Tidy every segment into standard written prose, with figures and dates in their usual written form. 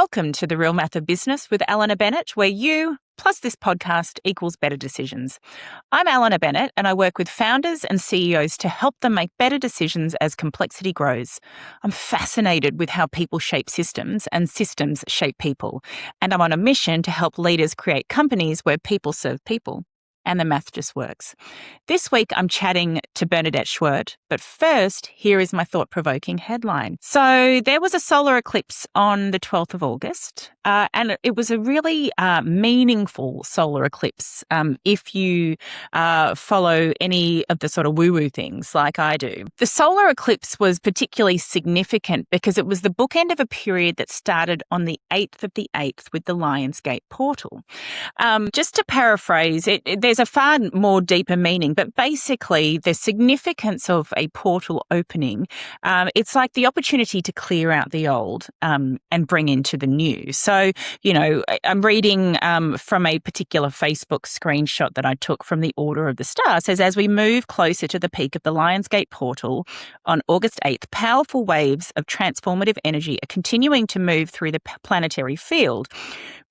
Welcome to The Real Math of Business with Eleanor Bennett, where you plus this podcast equals better decisions. I'm Eleanor Bennett, and I work with founders and CEOs to help them make better decisions as complexity grows. I'm fascinated with how people shape systems and systems shape people, and I'm on a mission to help leaders create companies where people serve people. And the math just works. This week, I'm chatting to Bernadette Schwert, but first, here is my thought-provoking headline. So there was a solar eclipse on the 12th of August, and it was a really meaningful solar eclipse if you follow any of the sort of woo-woo things like I do. The solar eclipse was particularly significant because it was the bookend of a period that started on the 8th of the 8th with the Lionsgate portal. Just to paraphrase, there's a far more deeper meaning, but basically the significance of a portal opening, it's like the opportunity to clear out the old and bring into the new. So, I'm reading from a particular Facebook screenshot that I took from the Order of the Star. It says, as we move closer to the peak of the Lionsgate portal on August 8th, powerful waves of transformative energy are continuing to move through the planetary field,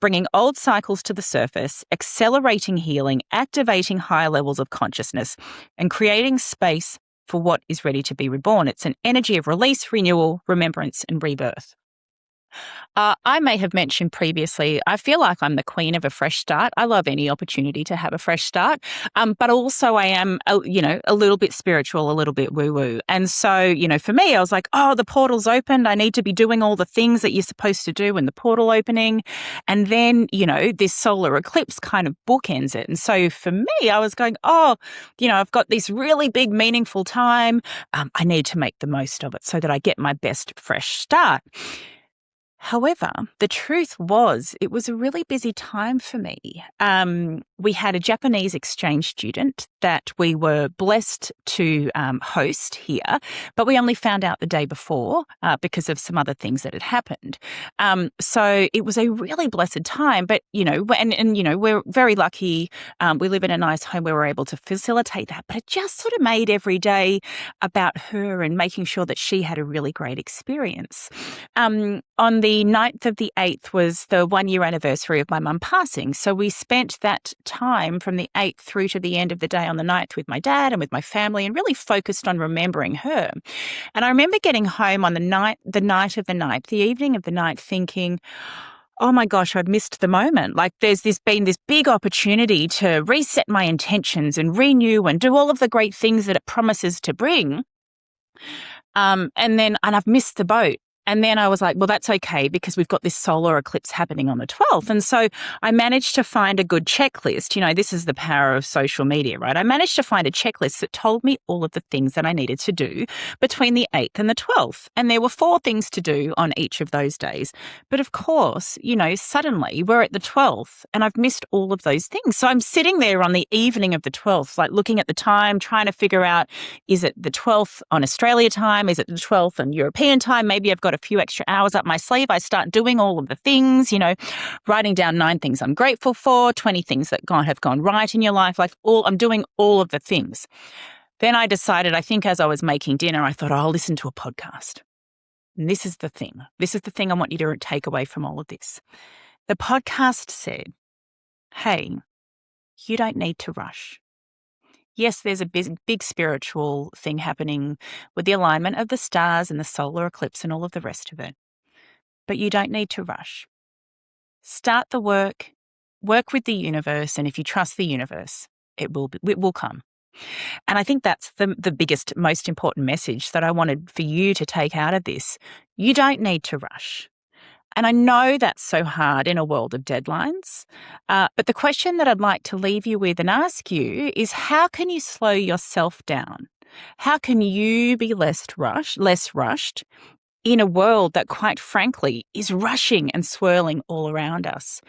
bringing old cycles to the surface, accelerating healing, activating higher levels of consciousness, and creating space for what is ready to be reborn. It's an energy of release, renewal, remembrance, and rebirth. I may have mentioned previously, I feel like I'm the queen of a fresh start. I love any opportunity to have a fresh start, but also I am, a little bit spiritual, a little bit woo-woo. And so, for me, I was like, the portal's opened. I need to be doing all the things that you're supposed to do in the portal opening. And then, this solar eclipse kind of bookends it. And so for me, I was going, I've got this really big, meaningful time. I need to make the most of it so that I get my best fresh start. However, the truth was it was a really busy time for me. We had a Japanese exchange student that we were blessed to host here, but we only found out the day before because of some other things that had happened. So it was a really blessed time, but, we're very lucky. We live in a nice home where we're able to facilitate that, but it just sort of made every day about her and making sure that she had a really great experience. On the 9th of the 8th was the 1-year anniversary of my mum passing. So we spent that time from the 8th through to the end of the day on the 9th with my dad and with my family and really focused on remembering her. And I remember getting home on the night of the 9th, the evening of the 9th, thinking, oh my gosh, I've missed the moment. Like there's been this big opportunity to reset my intentions and renew and do all of the great things that it promises to bring. And I've missed the boat. And then I was like, well, that's okay because we've got this solar eclipse happening on the 12th. And so I managed to find a good checklist. This is the power of social media, right? I managed to find a checklist that told me all of the things that I needed to do between the 8th and the 12th. And there were 4 things to do on each of those days. But of course, suddenly we're at the 12th and I've missed all of those things. So I'm sitting there on the evening of the 12th, like looking at the time, trying to figure out, is it the 12th on Australia time? Is it the 12th on European time? Maybe I've got a few extra hours up my sleeve. I start doing all of the things, writing down 9 things I'm grateful for, 20 things that have gone right in your life. I'm doing all of the things. Then I decided, I think as I was making dinner, I thought, I'll listen to a podcast. And this is the thing. This is the thing I want you to take away from all of this. The podcast said, hey, you don't need to rush. Yes, there's a big spiritual thing happening with the alignment of the stars and the solar eclipse and all of the rest of it. But you don't need to rush. Start the work with the universe, and if you trust the universe, it will come. And I think that's the biggest, most important message that I wanted for you to take out of this. You don't need to rush. And I know that's so hard in a world of deadlines. But the question that I'd like to leave you with and ask you is, how can you slow yourself down? How can you be less rushed in a world that, quite frankly, is rushing and swirling all around us?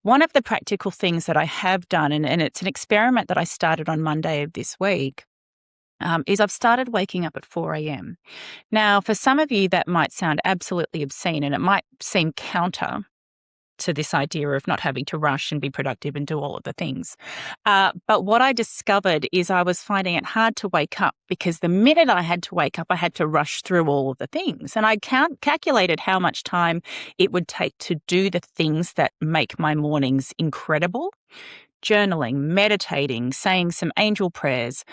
One of the practical things that I have done, and it's an experiment that I started on Monday of this week, is I've started waking up at 4 a.m. Now, for some of you, that might sound absolutely obscene and it might seem counter to this idea of not having to rush and be productive and do all of the things. But what I discovered is I was finding it hard to wake up because the minute I had to wake up, I had to rush through all of the things. And I calculated how much time it would take to do the things that make my mornings incredible. Journaling, meditating, saying some angel prayers,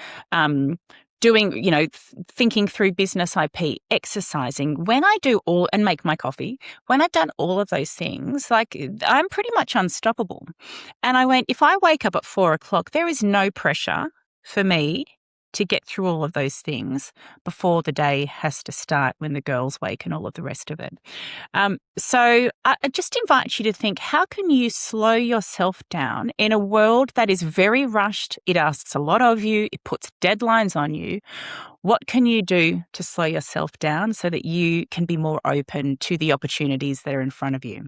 doing, thinking through business IP, exercising. When I do all, and make my coffee, when I've done all of those things, like I'm pretty much unstoppable. And I went, if I wake up at 4:00, there is no pressure for me to get through all of those things before the day has to start when the girls wake and all of the rest of it. So I just invite you to think, how can you slow yourself down in a world that is very rushed? It asks a lot of you. It puts deadlines on you. What can you do to slow yourself down so that you can be more open to the opportunities that are in front of you?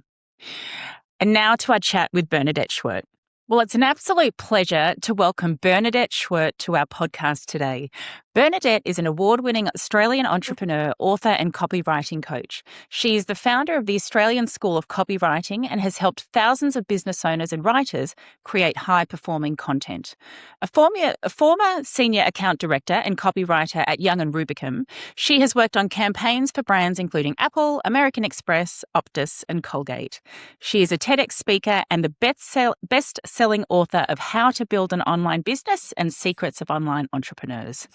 And now to our chat with Bernadette Schwert. Well, it's an absolute pleasure to welcome Bernadette Schwert to our podcast today. Bernadette is an award-winning Australian entrepreneur, author and copywriting coach. She is the founder of the Australian School of Copywriting and has helped thousands of business owners and writers create high-performing content. A former senior account director and copywriter at Young Rubicam, she has worked on campaigns for brands including Apple, American Express, Optus and Colgate. She is a TEDx speaker and the best-selling author of How to Build an Online Business and Secrets of Online Entrepreneurs.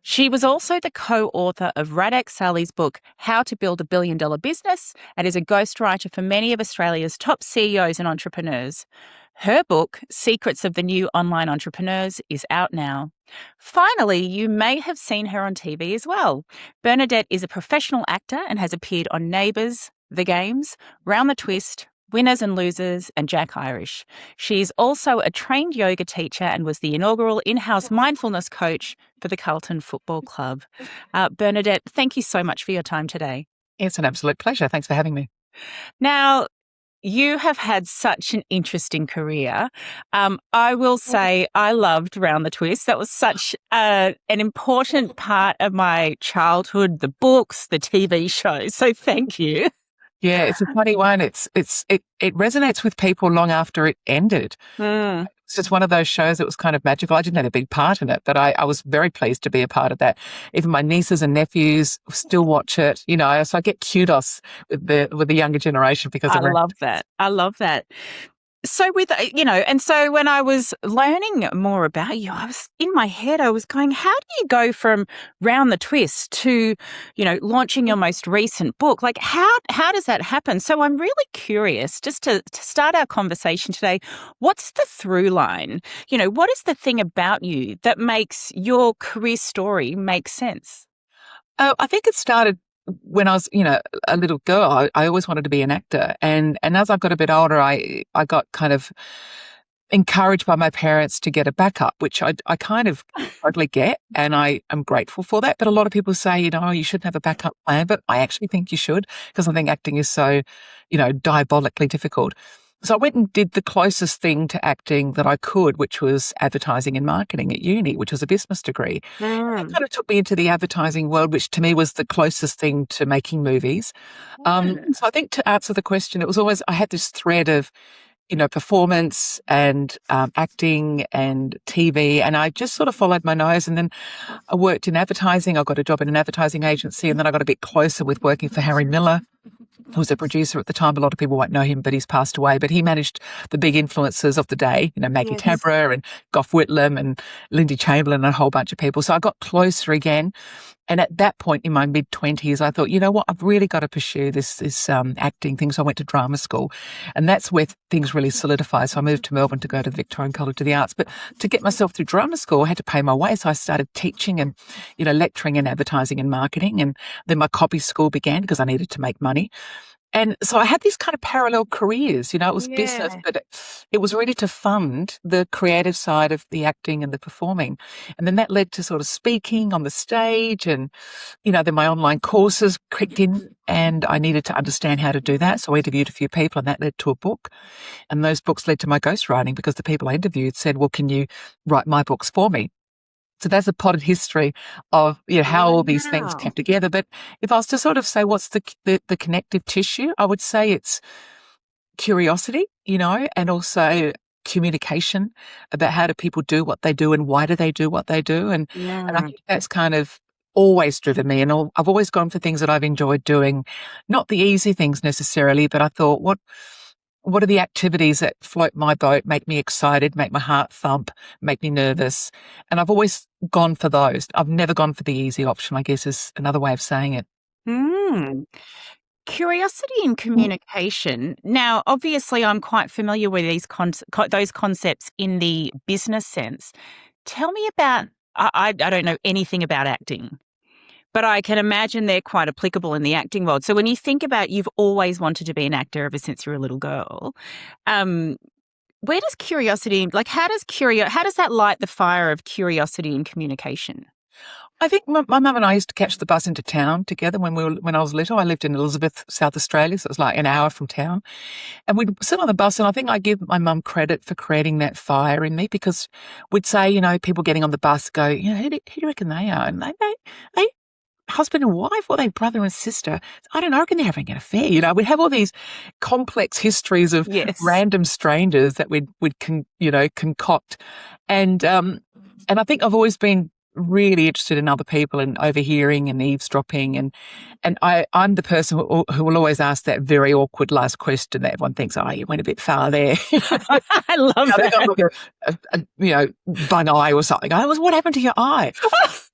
She was also the co-author of Radek Sali's book, How to Build a $1 Billion Business, and is a ghostwriter for many of Australia's top CEOs and entrepreneurs. Her book, Secrets of the New Online Entrepreneurs, is out now. Finally, you may have seen her on TV as well. Bernadette is a professional actor and has appeared on Neighbours, The Games, Round the Twist, Winners and Losers, and Jack Irish. She is also a trained yoga teacher and was the inaugural in-house mindfulness coach for the Carlton Football Club. Bernadette, thank you so much for your time today. It's an absolute pleasure. Thanks for having me. Now, you have had such an interesting career. I will say I loved Round the Twist. That was such an important part of my childhood, the books, the TV shows. So thank you. Yeah, it's a funny one. It resonates with people long after it ended. It's just one of those shows that was kind of magical. I didn't have a big part in it, but I was very pleased to be a part of that. Even my nieces and nephews still watch it, so I get kudos with the younger generation because I love that. I love that. So so when I was learning more about you, I was in my head, I was going, how do you go from Round the Twist to, launching your most recent book? Like, how does that happen? So I'm really curious, just to start our conversation today, what's the through line? What is the thing about you that makes your career story make sense? I think it started when I was, a little girl. I always wanted to be an actor. And as I got a bit older, I got kind of encouraged by my parents to get a backup, which I kind of totally get. And I am grateful for that. But a lot of people say, you shouldn't have a backup plan. But I actually think you should, because I think acting is so, diabolically difficult. So I went and did the closest thing to acting that I could, which was advertising and marketing at uni, which was a business degree. That kind of took me into the advertising world, which to me was the closest thing to making movies. So I think to answer the question, it was always, I had this thread of, performance and acting and TV, and I just sort of followed my nose. And then I worked in advertising. I got a job in an advertising agency, and then I got a bit closer with working for Harry Miller, who was a producer at the time. A lot of people won't know him, but he's passed away. But he managed the big influencers of the day, Maggie Tabra and Gough Whitlam and Lindy Chamberlain and a whole bunch of people. So I got closer again. And at that point in my mid-20s, I thought, what, I've really got to pursue this acting thing. So I went to drama school, and that's where things really solidified. So I moved to Melbourne to go to the Victorian College of the Arts. But to get myself through drama school, I had to pay my way. So I started teaching and, lecturing in advertising and marketing. And then my copy school began because I needed to make money. And so I had these kind of parallel careers, it was business, but it was really to fund the creative side of the acting and the performing. And then that led to sort of speaking on the stage, and, then my online courses kicked in, and I needed to understand how to do that. So I interviewed a few people, and that led to a book. And those books led to my ghostwriting, because the people I interviewed said, well, can you write my books for me? So that's a potted history of how all these things came together. But if I was to sort of say what's the connective tissue, I would say it's curiosity, and also communication about how do people do what they do and why do they do what they do. And I think that's kind of always driven me. And I've always gone for things that I've enjoyed doing, not the easy things necessarily, but I thought, what are the activities that float my boat, make me excited, make my heart thump, make me nervous? And I've always gone for those. I've never gone for the easy option, I guess is another way of saying it. Curiosity and communication. Now, obviously, I'm quite familiar with those concepts in the business sense. Tell me about, I don't know anything about acting, but I can imagine they're quite applicable in the acting world. So when you think about you've always wanted to be an actor ever since you were a little girl, where does curiosity, like how does that light the fire of curiosity and communication? I think my mum and I used to catch the bus into town together when I was little. I lived in Elizabeth, South Australia, so it was like an hour from town. And we'd sit on the bus, and I think I give my mum credit for creating that fire in me, because we'd say, people getting on the bus go, who do you reckon they are? And they husband and wife, or they brother and sister? I don't know. I reckon they're having an affair. We'd have all these complex histories of random strangers that we'd concoct. And I think I've always been really interested in other people and overhearing and eavesdropping. And I'm the person who will always ask that very awkward last question that everyone thinks, oh, you went a bit far there. I love that. They got like bun eye or something. What happened to your eye?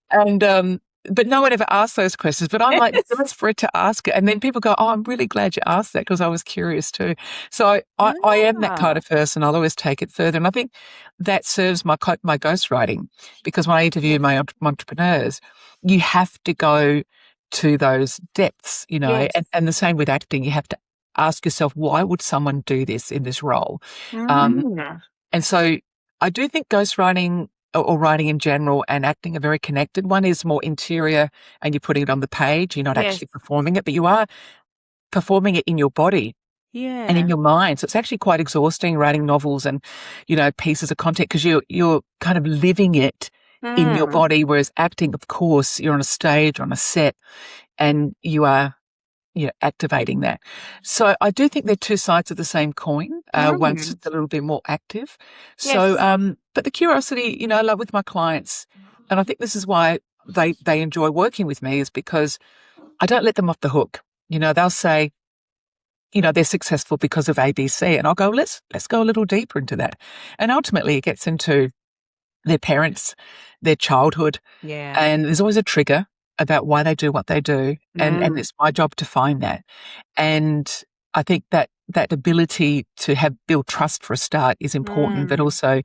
And, but no one ever asked those questions. But I'm like desperate to ask it. And then people go, oh, I'm really glad you asked that, because I was curious too. So I am that kind of person. I'll always take it further. And I think that serves my ghostwriting, because when I interview my entrepreneurs, you have to go to those depths, and the same with acting. You have to ask yourself, why would someone do this in this role? And so I do think ghostwriting or writing in general and acting are very connected. One is more interior and you're putting it on the page. You're not actually performing it, but you are performing it in your body and in your mind. So it's actually quite exhausting writing novels and, pieces of content, because you're kind of living it in your body. Whereas acting, of course, you're on a stage, on a set, and you are activating that. So I do think they're two sides of the same coin. One's a little bit more active. Yes. So, but the curiosity, I love with my clients, and I think this is why they enjoy working with me, is because I don't let them off the hook. They'll say, they're successful because of ABC, and I'll go, let's go a little deeper into that. And ultimately it gets into their parents, their childhood. Yeah. And there's always a trigger about why they do what they do. And it's my job to find that. And I think that ability to build trust for a start is important, but also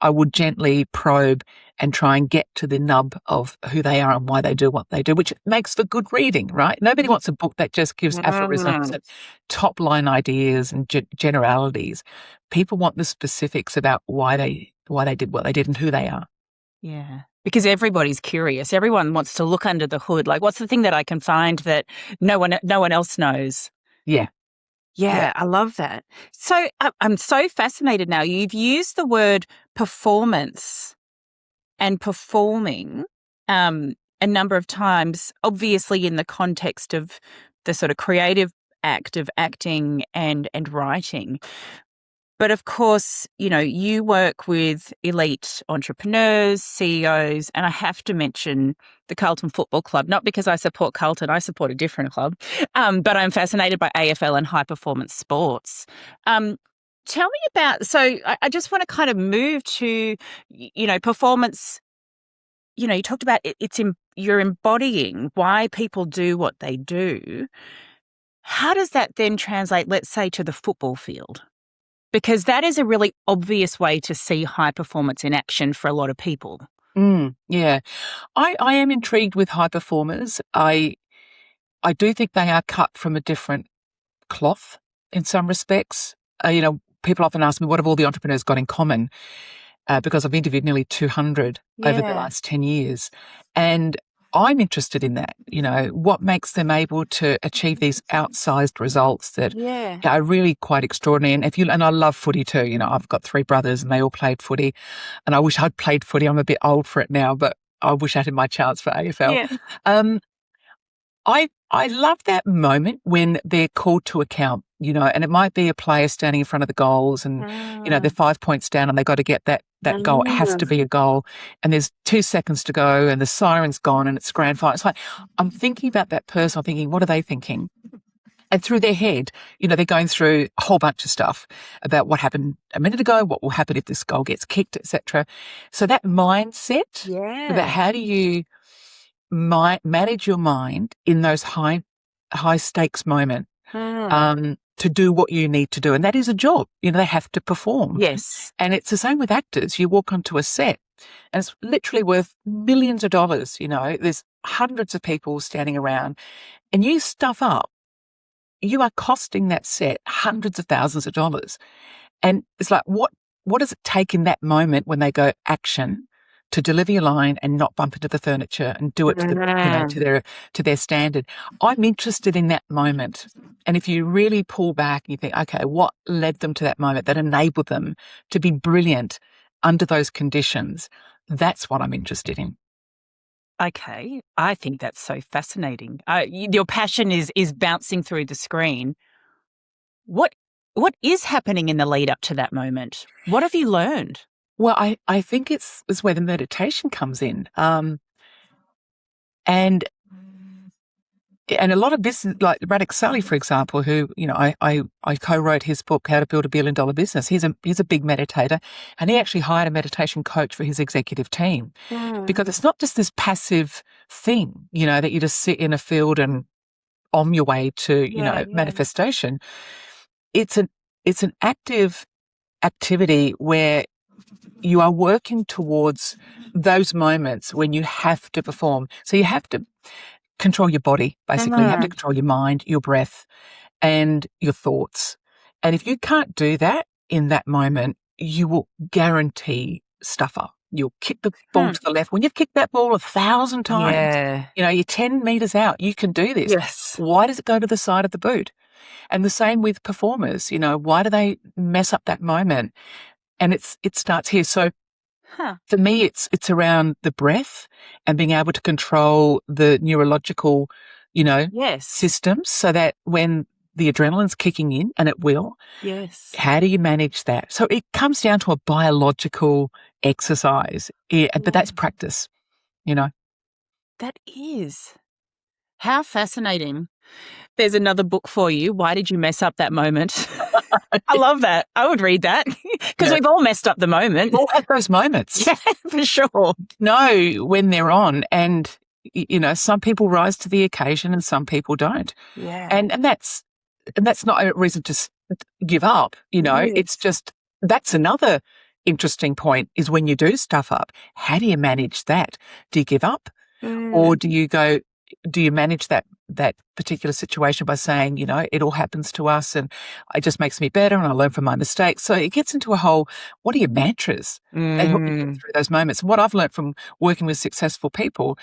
I would gently probe and try and get to the nub of who they are and why they do what they do, which makes for good reading, right? Nobody wants a book that just gives aphorisms and top line ideas and generalities. People want the specifics about why they did what they did and who they are. Yeah. Because everybody's curious. Everyone wants to look under the hood. Like, what's the thing that I can find that no one else knows? Yeah. Yeah, I love that. So I'm so fascinated now. You've used the word performance and performing a number of times, obviously in the context of the sort of creative act of acting and writing. But of course, you work with elite entrepreneurs, CEOs, and I have to mention the Carlton Football Club, not because I support Carlton, I support a different club, but I'm fascinated by AFL and high performance sports. Tell me about, so I just want to kind of move to, performance. You talked about you're embodying why people do what they do. How does that then translate, let's say, to the football field? Because that is a really obvious way to see high performance in action for a lot of people. Yeah. I am intrigued with high performers. I do think they are cut from a different cloth in some respects. People often ask me, what have all the entrepreneurs got in common? Because I've interviewed nearly 200 over the last 10 years. And I'm interested in that, what makes them able to achieve these outsized results that are really quite extraordinary. And I love footy too. I've got 3 brothers and they all played footy, and I wish I'd played footy. I'm a bit old for it now, but I wish I had my chance for AFL. Yeah. I love that moment when they're called to account, and it might be a player standing in front of the goals and, they're 5 points down and they've got to get that goal. It has to be a goal. And there's 2 seconds to go and the siren's gone and it's grand final. It's like, I'm thinking about that person. I'm thinking, what are they thinking? And through their head, they're going through a whole bunch of stuff about what happened a minute ago, what will happen if this goal gets kicked, etc. So that mindset about how do you manage your mind in those high stakes moments to do what you need to do. And that is a job. They have to perform. Yes. And it's the same with actors. You walk onto a set and it's literally worth millions of dollars. There's hundreds of people standing around and you stuff up. You are costing that set hundreds of thousands of dollars. And it's like, what does it take in that moment when they go action to deliver your line and not bump into the furniture and do it to their standard? I'm interested in that moment. And if you really pull back and you think, okay, what led them to that moment that enabled them to be brilliant under those conditions? That's what I'm interested in. Okay, I think that's so fascinating. Your passion is bouncing through the screen. What is happening in the lead up to that moment? What have you learned? Well, I think it's where the meditation comes in, and a lot of business, like Bernadette Schwert, for example, who I co-wrote his book How to Build a $1 Billion Business. He's a big meditator, and he actually hired a meditation coach for his executive team because it's not just this passive thing, that you just sit in a field and on your way to manifestation. It's an active activity where you are working towards those moments when you have to perform. So you have to control your body, basically. You have to control your mind, your breath, and your thoughts. And if you can't do that in that moment, you will guarantee stuff up. You'll kick the ball to the left. When you've kicked that ball 1,000 times, you're 10 meters out. You can do this. Yes. Why does it go to the side of the boot? And the same with performers. Why do they mess up that moment? And it starts here. So for me, it's around the breath and being able to control the neurological, systems so that when the adrenaline's kicking in, and it will, how do you manage that? So it comes down to a biological exercise, but that's practice, That is. How fascinating. There's another book for you. Why did you mess up that moment? I love that. I would read that because we've all messed up the moment. We all have those moments. Yeah, for sure. Know when they're on, and some people rise to the occasion and some people don't. Yeah. And that's not a reason to give up. It's just, that's another interesting point is when you do stuff up, how do you manage that? Do you give up, or do you manage that particular situation by saying, it all happens to us and it just makes me better and I learn from my mistakes. So it gets into a whole, what are your mantras? They help you get through those moments. And what I've learned from working with successful people,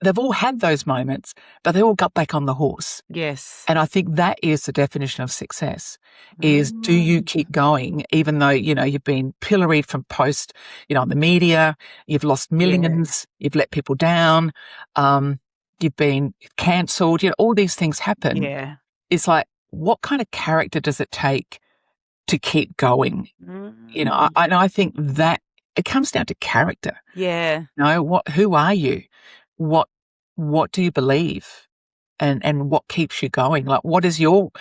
they've all had those moments, but they all got back on the horse. Yes. And I think that is the definition of success, is do you keep going even though, you've been pilloried from post, on the media, you've lost millions, you've let people down, you've been cancelled, all these things happen. Yeah. It's like, what kind of character does it take to keep going? I think that it comes down to character. Yeah. Who are you? What do you believe? And what keeps you going? Like, what is your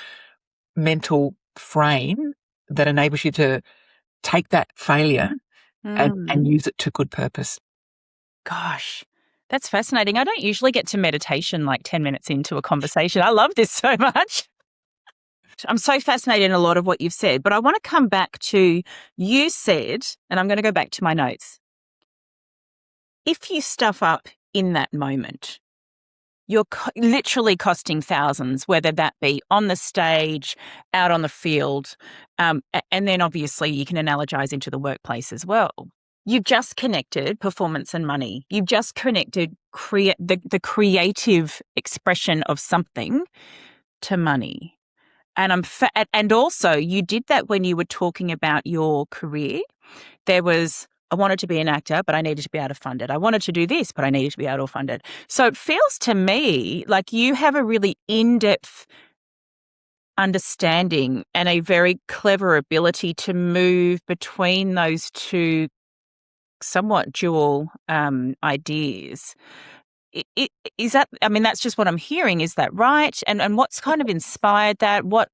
mental frame that enables you to take that failure and use it to good purpose? Gosh. That's fascinating. I don't usually get to meditation like 10 minutes into a conversation. I love this so much. I'm so fascinated in a lot of what you've said, but I want to come back to, you said, and I'm going to go back to my notes. If you stuff up in that moment, you're literally costing thousands, whether that be on the stage, out on the field, and then obviously you can analogize into the workplace as well. You've just connected performance and money. You've just connected the creative expression of something to money. And and also you did that when you were talking about your career. There was, I wanted to be an actor, but I needed to be able to fund it. I wanted to do this, but I needed to be able to fund it. So it feels to me like you have a really in-depth understanding and a very clever ability to move between those two somewhat dual ideas. Is that, I mean, that's just what I'm hearing. Is that right? And what's kind of inspired that? What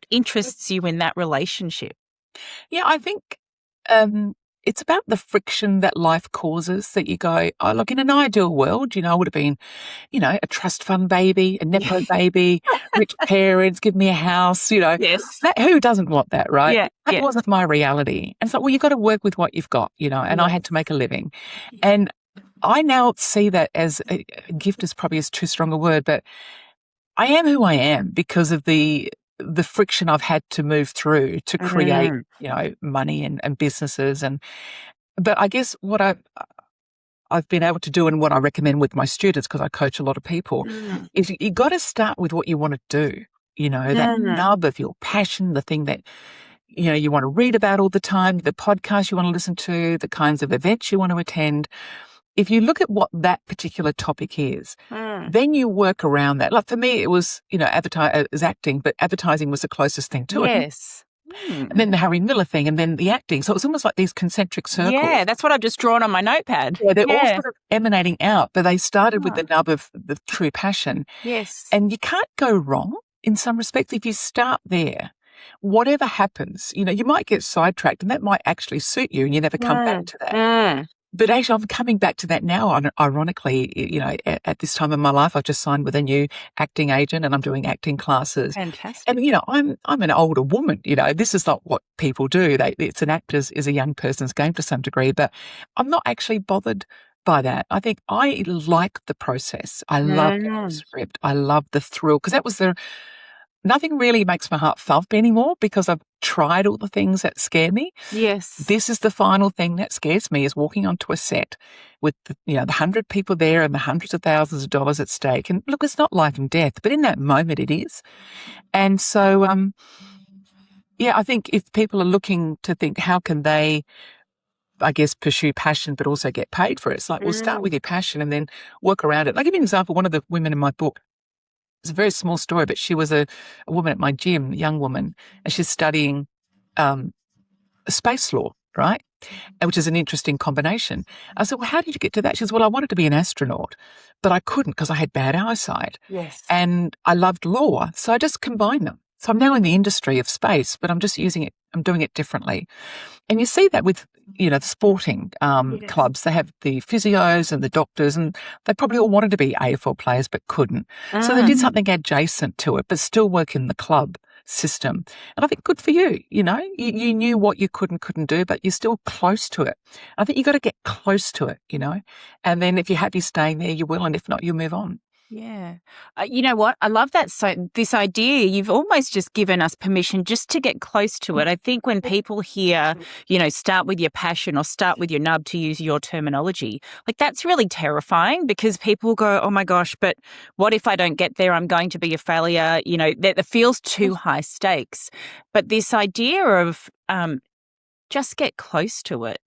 interests you in that relationship? Yeah, I think it's about the friction that life causes that you go, oh, look, in an ideal world, I would have been, a trust fund baby, a Nepo baby, rich parents, give me a house, Yes. who doesn't want that, right? Yeah. That wasn't my reality. And so, well, you've got to work with what you've got, and I had to make a living. And I now see that as a gift is probably too strong a word, but I am who I am because of the friction I've had to move through to create, money and businesses. But I guess what I've been able to do and what I recommend with my students, because I coach a lot of people, is you got to start with what you want to do, that nub of your passion, the thing that, you want to read about all the time, the podcast you want to listen to, the kinds of events you want to attend. If you look at what that particular topic is, then you work around that. Like for me, it was, acting, but advertising was the closest thing to it. Yes. And then the Harry Miller thing, and then the acting. So it was almost like these concentric circles. Yeah, that's what I've just drawn on my notepad. Yeah, they're all sort of emanating out, but they started with the nub of the true passion. Yes. And you can't go wrong in some respects if you start there. Whatever happens, you might get sidetracked, and that might actually suit you, and you never come back to that. But actually, I'm coming back to that now, ironically, at this time in my life, I've just signed with a new acting agent and I'm doing acting classes. Fantastic. And, I'm an older woman, this is not what people do. It's an actor's is a young person's game to some degree, but I'm not actually bothered by that. I think I like the process. I love the script. I love the thrill, because that was nothing really makes my heart thump anymore because I've tried all the things that scare me. Yes. This is the final thing that scares me, is walking onto a set with the 100 people there and the hundreds of thousands of dollars at stake. And look, it's not life and death, but in that moment it is. And so, I think if people are looking to think, how can they, I guess, pursue passion but also get paid for it? It's like, well, start with your passion and then work around it. I'll give you an example. One of the women in my book, it's a very small story, but she was a woman at my gym, a young woman, and she's studying space law, right? Which is an interesting combination. I said, well, how did you get to that? She says, well, I wanted to be an astronaut, but I couldn't because I had bad eyesight. Yes. And I loved law, so I just combined them. So I'm now in the industry of space, but I'm just using it, I'm doing it differently. And you see that with, the sporting clubs. They have the physios and the doctors, and they probably all wanted to be AFL players but couldn't. So they did something adjacent to it, but still work in the club system. And I think good for you, you knew what you could and couldn't do, but you're still close to it. I think you got to get close to it, and then if you're happy staying there, you will, and if not, you'll move on. Yeah. You know what? I love that. So this idea, you've almost just given us permission just to get close to it. I think when people hear, start with your passion or start with your nub, to use your terminology, like that's really terrifying, because people go, oh my gosh, but what if I don't get there? I'm going to be a failure. That feels too high stakes. But this idea of just get close to it.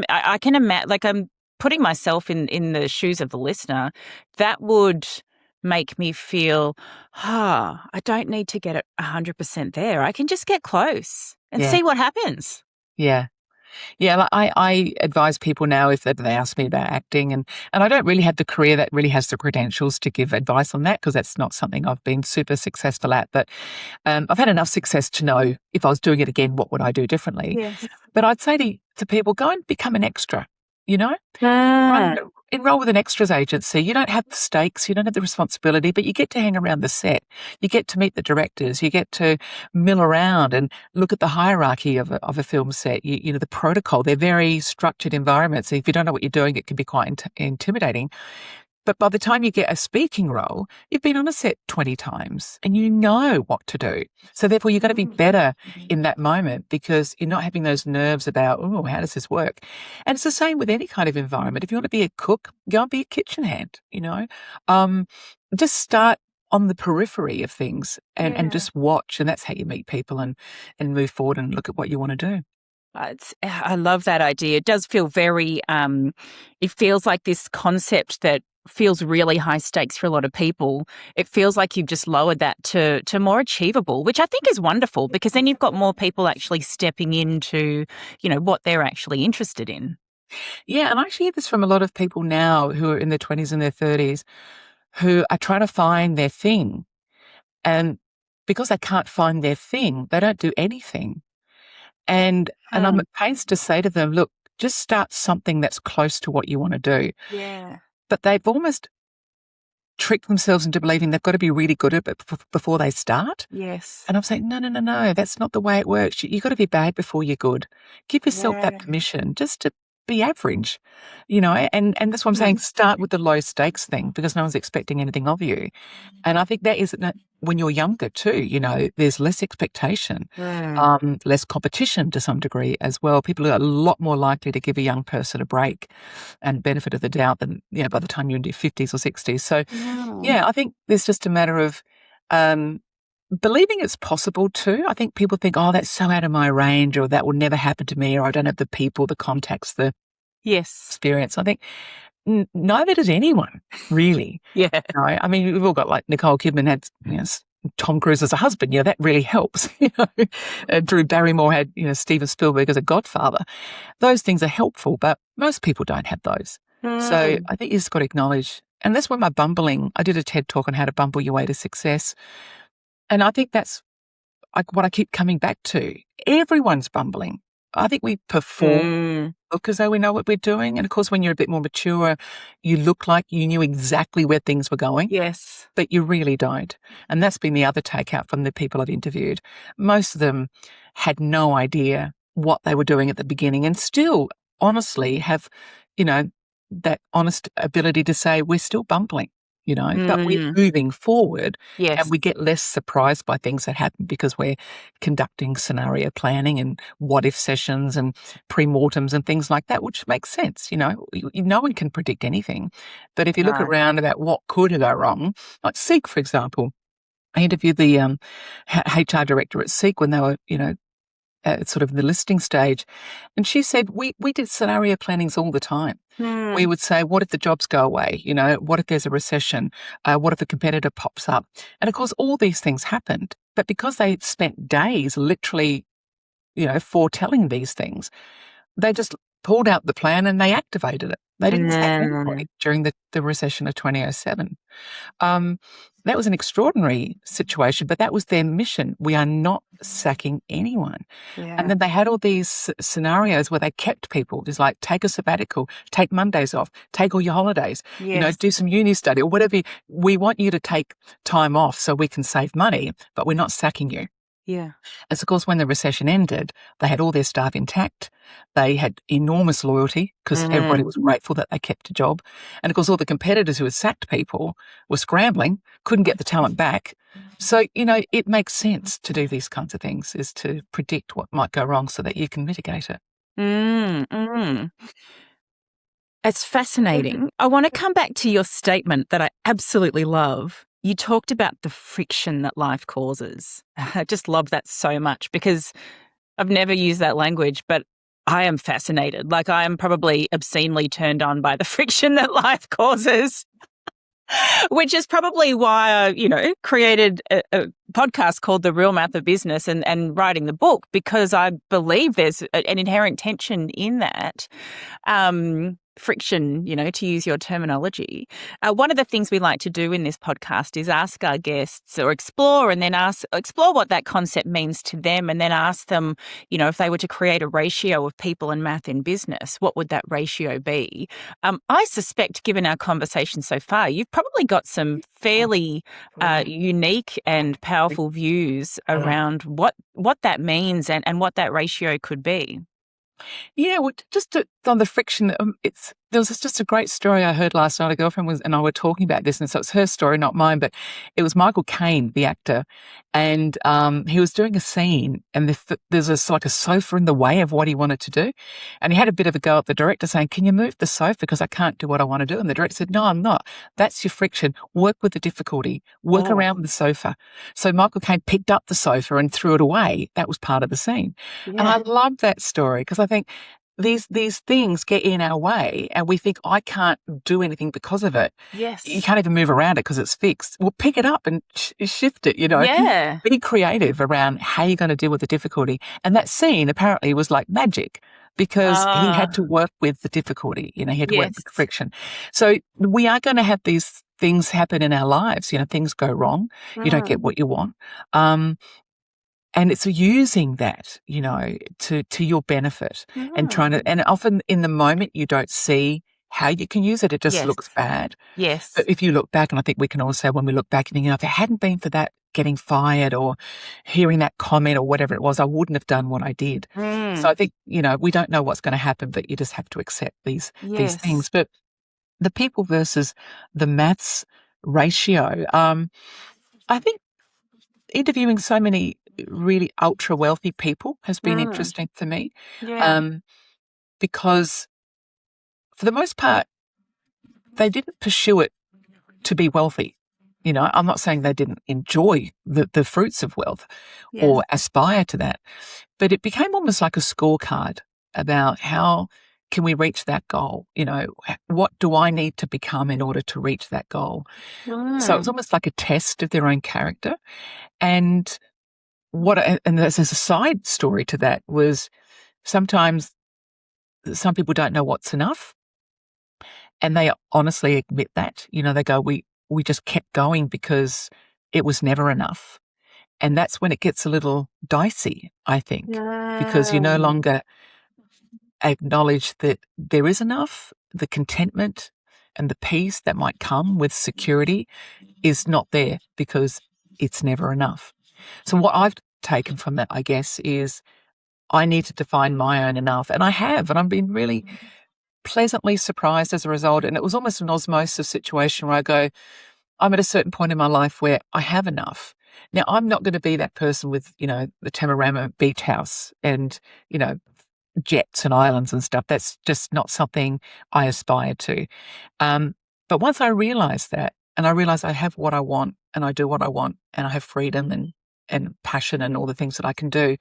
I can imagine, like I'm putting myself in the shoes of the listener, that would make me feel, I don't need to get it 100% there. I can just get close and see what happens. Yeah. Yeah, like I advise people now if they ask me about acting, and I don't really have the career that really has the credentials to give advice on that, because that's not something I've been super successful at. But I've had enough success to know if I was doing it again, what would I do differently? Yes. But I'd say to people, go and become an extra. Enroll with an extras agency. You don't have the stakes, you don't have the responsibility, but you get to hang around the set. You get to meet the directors. You get to mill around and look at the hierarchy of a film set. The protocol. They're very structured environments. If you don't know what you're doing, it can be quite intimidating. But by the time you get a speaking role, you've been on a set 20 times and you know what to do. So therefore, you've got to be better in that moment, because you're not having those nerves about, oh, how does this work? And it's the same with any kind of environment. If you want to be a cook, go and be a kitchen hand, Just start on the periphery of things and just watch. And that's how you meet people and move forward and look at what you want to do. I love that idea. It does feel very, it feels like this concept that feels really high stakes for a lot of people, it feels like you've just lowered that to more achievable, which I think is wonderful, because then you've got more people actually stepping into, what they're actually interested in. Yeah, and I actually hear this from a lot of people now who are in their 20s and their 30s who are trying to find their thing. And because they can't find their thing, they don't do anything. And I'm at pains to say to them, look, just start something that's close to what you want to do. Yeah. But they've almost tricked themselves into believing they've got to be really good at it before they start. Yes. And I'm saying, no, that's not the way it works. You've got to be bad before you're good. Give yourself that permission just to be average, and that's what I'm saying. Start with the low stakes thing, because no one's expecting anything of you. And I think that is when you're younger too, there's less expectation, less competition to some degree as well. People are a lot more likely to give a young person a break and benefit of the doubt than, by the time you're in your 50s or 60s. So, I think there's just a matter of believing it's possible too. I think people think, oh, that's so out of my range, or that will never happen to me, or I don't have the people, the contacts, the experience. I think neither does anyone, really. Yeah. I mean, we've all got, like, Nicole Kidman had Tom Cruise as a husband. That really helps. Drew Barrymore had Steven Spielberg as a godfather. Those things are helpful, but most people don't have those. So I think you just got to acknowledge. And that's where my bumbling. I did a TED talk on how to bumble your way to success. And I think that's what I keep coming back to. Everyone's bumbling. I think we perform, look as though we know what we're doing. And of course, when you're a bit more mature, you look like you knew exactly where things were going. Yes. But you really don't. And that's been the other takeout from the people I've interviewed. Most of them had no idea what they were doing at the beginning, and still honestly have, that honest ability to say, we're still bumbling. But we're moving forward, and we get less surprised by things that happen because we're conducting scenario planning and what-if sessions and pre-mortems and things like that, which makes sense. No one can predict anything. But if you look around about what could go wrong, like Seek, for example, I interviewed the HR director at Seek when they were, at sort of the listing stage, and she said, we did scenario plannings all the time. We would say, what if the jobs go away? What if there's a recession? What if a competitor pops up? And of course, all these things happened. But because they spent days literally, foretelling these things, they just pulled out the plan and they activated it. They didn't sack anybody during the recession of 2007. That was an extraordinary situation, but that was their mission. We are not sacking anyone. Yeah. And then they had all these scenarios where they kept people, just like, take a sabbatical, take Mondays off, take all your holidays, do some uni study or whatever. We want you to take time off so we can save money, but we're not sacking you. Yeah. And so, of course, when the recession ended, they had all their staff intact. They had enormous loyalty because everybody was grateful that they kept a job. And of course, all the competitors who had sacked people were scrambling, couldn't get the talent back. So, it makes sense to do these kinds of things, is to predict what might go wrong so that you can mitigate it. It's fascinating. I want to come back to your statement that I absolutely love. You talked about the friction that life causes. I just love that so much, because I've never used that language, but I am fascinated. Like, I am probably obscenely turned on by the friction that life causes, which is probably why I, created a podcast called The Real Math of Business and writing the book, because I believe there's an inherent tension in that. Friction, to use your terminology. One of the things we like to do in this podcast is ask our guests, or explore what that concept means to them, and then ask them, if they were to create a ratio of people and math in business, what would that ratio be? I suspect, given our conversation so far, you've probably got some fairly unique and powerful views around what that means and what that ratio could be. Yeah, well, just on the friction, there was just a great story I heard last night. A girlfriend and I were talking about this, and so it's her story, not mine, but it was Michael Caine, the actor, and he was doing a scene, and there's a sofa in the way of what he wanted to do, and he had a bit of a go at the director, saying, "Can you move the sofa because I can't do what I want to do?" And the director said, "No, I'm not. That's your friction. Work with the difficulty. Work around the sofa." So Michael Caine picked up the sofa and threw it away. That was part of the scene, and I love that story because I think these things get in our way and we think, I can't do anything because of it. Yes. You can't even move around it because it's fixed. Well, pick it up and shift it, Yeah. Be creative around how you're going to deal with the difficulty. And that scene apparently was like magic because he had to work with the difficulty, he had to work with friction. So we are going to have these things happen in our lives, things go wrong. You don't get what you want. And it's using that, to your benefit and trying to, and often in the moment you don't see how you can use it. It just looks bad. Yes. But if you look back, and I think we can all say when we look back and think, if it hadn't been for that getting fired or hearing that comment or whatever it was, I wouldn't have done what I did. So I think, we don't know what's going to happen, but you just have to accept these things. But the people versus the maths ratio, I think interviewing so many really ultra wealthy people has been interesting for me. Because for the most part, they didn't pursue it to be wealthy. I'm not saying they didn't enjoy the fruits of wealth or aspire to that, but it became almost like a scorecard about how can we reach that goal? What do I need to become in order to reach that goal? So it was almost like a test of their own character. And there's a side story to that was sometimes some people don't know what's enough, and they honestly admit that. They go, we just kept going because it was never enough. And that's when it gets a little dicey, I think, because you no longer acknowledge that there is enough. The contentment and the peace that might come with security is not there because it's never enough. So what I've taken from that, I guess, is I need to define my own enough. And I have, and I've been really pleasantly surprised as a result. And it was almost an osmosis situation where I go, I'm at a certain point in my life where I have enough. Now, I'm not going to be that person with, the Tamarama beach house and, jets and islands and stuff. That's just not something I aspire to. But once I realized that, and I realized I have what I want and I do what I want and I have freedom and passion and all the things that I can do,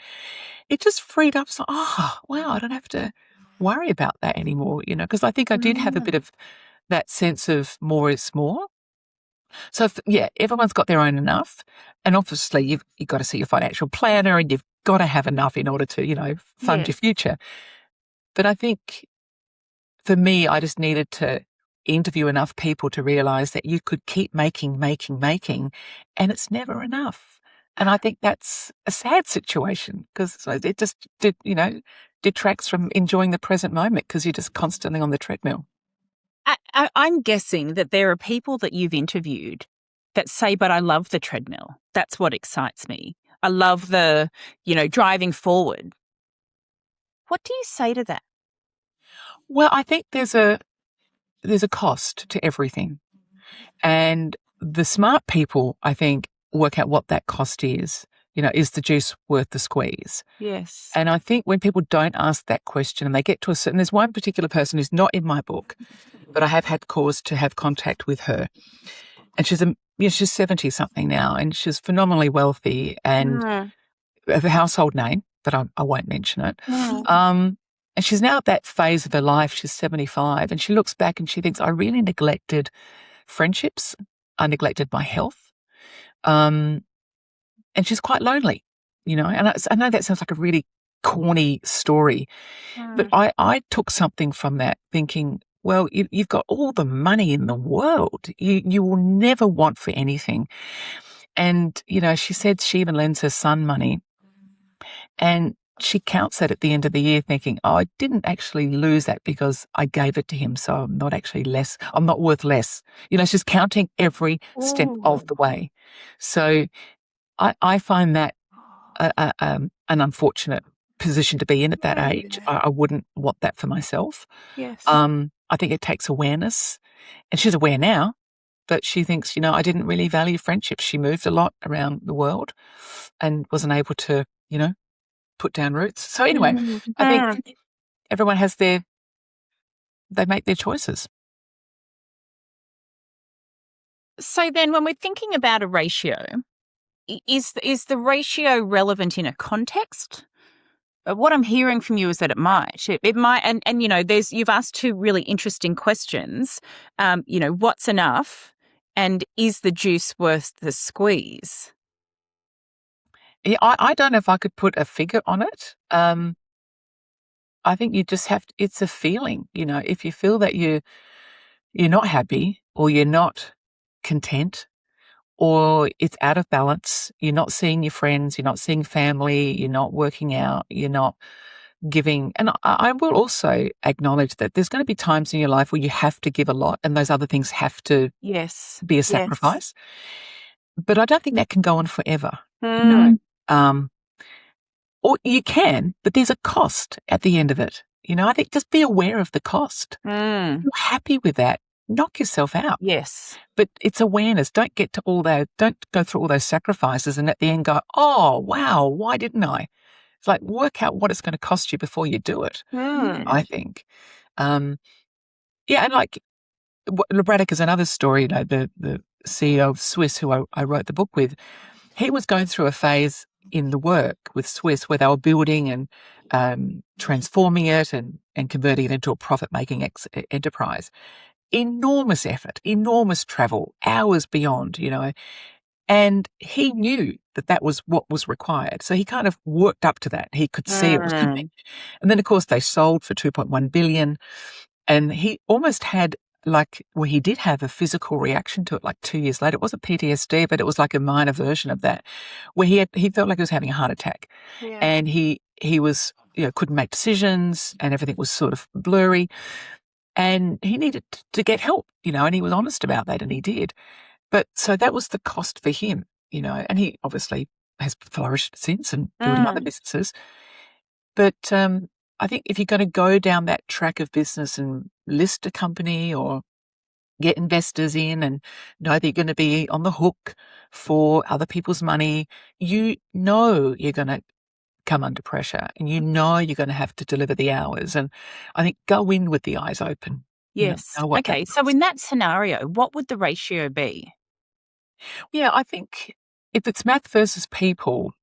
it just freed up. So, wow, I don't have to worry about that anymore, because I think I did have a bit of that sense of more is more. So, everyone's got their own enough. And obviously, you've got to see your financial planner and you've got to have enough in order to, fund your future. But I think for me, I just needed to interview enough people to realize that you could keep making, and it's never enough. And I think that's a sad situation because it just detracts from enjoying the present moment because you're just constantly on the treadmill. I'm guessing that there are people that you've interviewed that say, but I love the treadmill. That's what excites me. I love the, driving forward. What do you say to that? Well, I think there's a cost to everything. And the smart people, I think, work out what that cost is. Is the juice worth the squeeze? Yes. And I think when people don't ask that question and they get to a certain, there's one particular person who's not in my book, but I have had cause to have contact with her. And she's 70 something now, and she's phenomenally wealthy and a household name, but I won't mention it. And she's now at that phase of her life. She's 75, and she looks back and she thinks, I really neglected friendships. I neglected my health. And she's quite lonely, and I know that sounds like a really corny story, but I took something from that thinking, well, you've got all the money in the world. You will never want for anything. And, she said she even lends her son money. And she counts that at the end of the year thinking, I didn't actually lose that because I gave it to him. So I'm not actually less. I'm not worth less. She's counting every step of the way. So I find that an unfortunate position to be in at that age. I wouldn't want that for myself. Yes. I think it takes awareness, and she's aware now, but she thinks, I didn't really value friendships. She moved a lot around the world and wasn't able to, put down roots. So anyway, I think everyone has they make their choices. So then when we're thinking about a ratio, is the ratio relevant in a context what I'm hearing from you is that it might. It might, and you've asked two really interesting questions. What's enough, and is the juice worth the squeeze? Yeah, I don't know if I could put a figure on it. I think you just have to, it's a feeling, if you feel that you're not happy or you're not content or it's out of balance, you're not seeing your friends, you're not seeing family, you're not working out, you're not giving. And I will also acknowledge that there's going to be times in your life where you have to give a lot and those other things have to be a sacrifice. But I don't think that can go on forever. Or you can, but there's a cost at the end of it. I think just be aware of the cost. If you're happy with that, knock yourself out. Yes. But it's awareness. Don't go through all those sacrifices and at the end go, oh, wow, why didn't I? It's like work out what it's going to cost you before you do it, I think. And like Braddock is another story, the CEO of Swiss who I wrote the book with, he was going through a phase in the work with Swiss where they were building and transforming it and converting it into a profit-making enterprise. Enormous effort, enormous travel, hours beyond, and he knew that was what was required. So he kind of worked up to that. He could see it was coming. And then, of course, they sold for $2.1 billion. And he almost had he did have a physical reaction to it 2 years later. It wasn't PTSD, but it was like a minor version of that, where he felt like he was having a heart attack. Yeah. And he was, couldn't make decisions and everything was sort of blurry. And he needed to get help, and he was honest about that and he did. But so that was the cost for him, and he obviously has flourished since and building other businesses. But I think if you're going to go down that track of business and list a company or get investors in and know that you're going to be on the hook for other people's money, you're going to come under pressure and you're going to have to deliver the hours. And I think go in with the eyes open. Yes. Okay. So in that scenario, what would the ratio be? Yeah, I think if it's math versus people,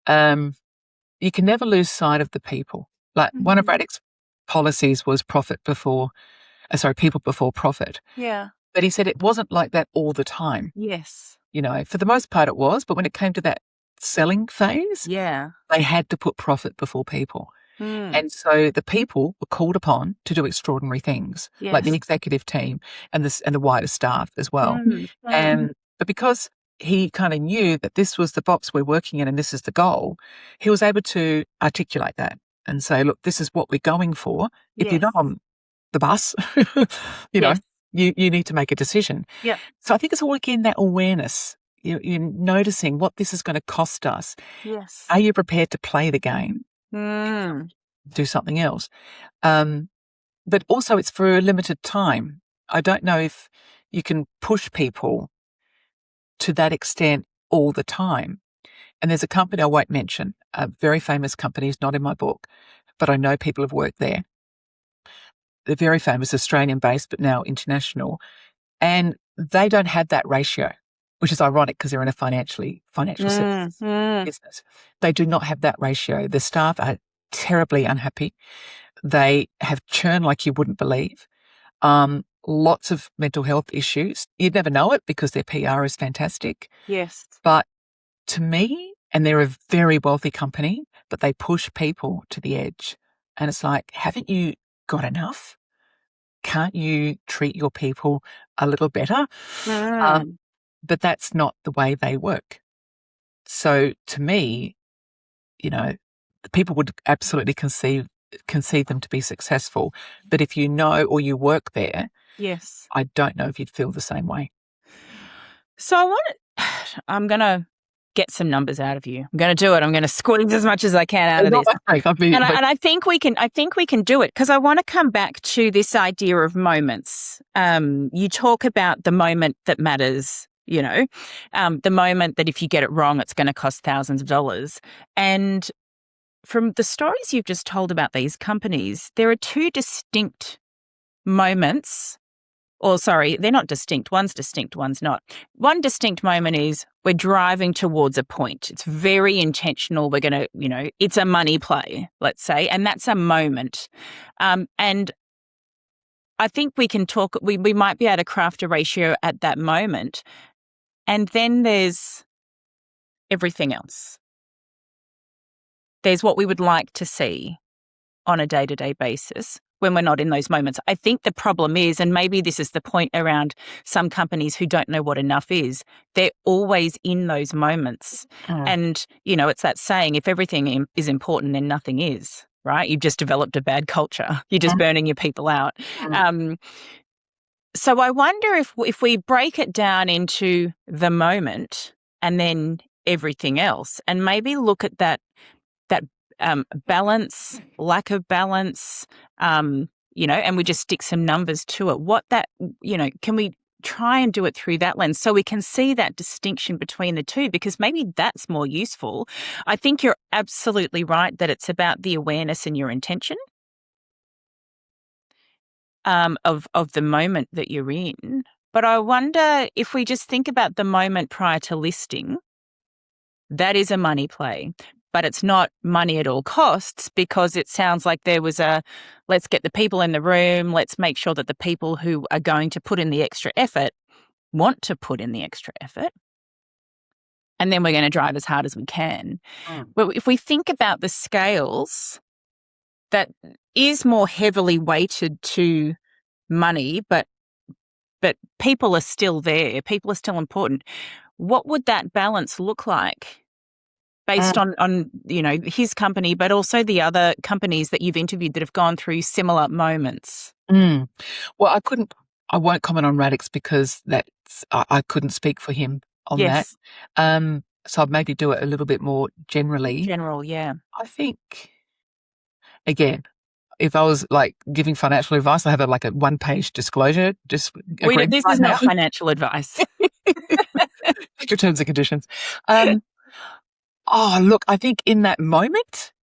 you can never lose sight of the people. One of Braddock's policies was people before profit. Yeah. But he said it wasn't like that all the time. Yes. For the most part it was, but when it came to that selling phase, they had to put profit before people. And so the people were called upon to do extraordinary things, like the executive team and the wider staff as well. But because he kind of knew that this was the box we're working in and this is the goal, he was able to articulate that and say, look, this is what we're going for. If you're not on the bus, you need to make a decision. Yeah. So I think it's all again that awareness. You're noticing what this is going to cost us. Yes. Are you prepared to play the game? Do something else. But also it's for a limited time. I don't know if you can push people to that extent all the time. And there's a company I won't mention, a very famous company, is not in my book, but I know people have worked there. They're very famous, Australian-based, but now international. And they don't have that ratio, which is ironic because they're in a financial services business. They do not have that ratio. The staff are terribly unhappy. They have churn like you wouldn't believe. Lots of mental health issues. You'd never know it because their PR is fantastic. Yes. But to me, and they're a very wealthy company, but they push people to the edge. And it's like, haven't you got enough? Can't you treat your people a little better? But that's not the way they work. So to me, the people would absolutely conceive them to be successful. But if you know or you work there, I don't know if you'd feel the same way. So I'm going to get some numbers out of you. I'm going to do it. I'm going to squeeze as much as I can out of this. And I think we can do it because I want to come back to this idea of moments. You talk about the moment that matters, the moment that if you get it wrong, it's going to cost thousands of dollars. And from the stories you've just told about these companies, there are two distinct moments or sorry, they're not distinct. One's distinct, one's not. One distinct moment is we're driving towards a point. It's very intentional. We're going to, it's a money play, let's say, and that's a moment. And I think we can talk, we might be able to craft a ratio at that moment. And then there's everything else. There's what we would like to see on a day-to-day basis when we're not in those moments. I think the problem is, and maybe this is the point around some companies who don't know what enough is, they're always in those moments. And, it's that saying, if everything is important, then nothing is, right? You've just developed a bad culture. You're just burning your people out. So I wonder if we break it down into the moment and then everything else, and maybe look at that balance, lack of balance, and we just stick some numbers to it. Can we try and do it through that lens so we can see that distinction between the two, because maybe that's more useful. I think you're absolutely right that it's about the awareness and your intention of the moment that you're in. But I wonder if we just think about the moment prior to listing, that is a money play. But it's not money at all costs, because it sounds like there was let's get the people in the room, let's make sure that the people who are going to put in the extra effort want to put in the extra effort. And then we're going to drive as hard as we can. But if we think about the scales, that is more heavily weighted to money, but people are still there. People are still important. What would that balance look like? Based on his company, but also the other companies that you've interviewed that have gone through similar moments? Well, I won't comment on Radix because I couldn't speak for him on that. So I'd maybe do it a little bit more generally. General, yeah. I think, again, if I was like giving financial advice, I have a 1-page disclosure. This is not financial advice. Your terms and conditions. Look, I think in that moment,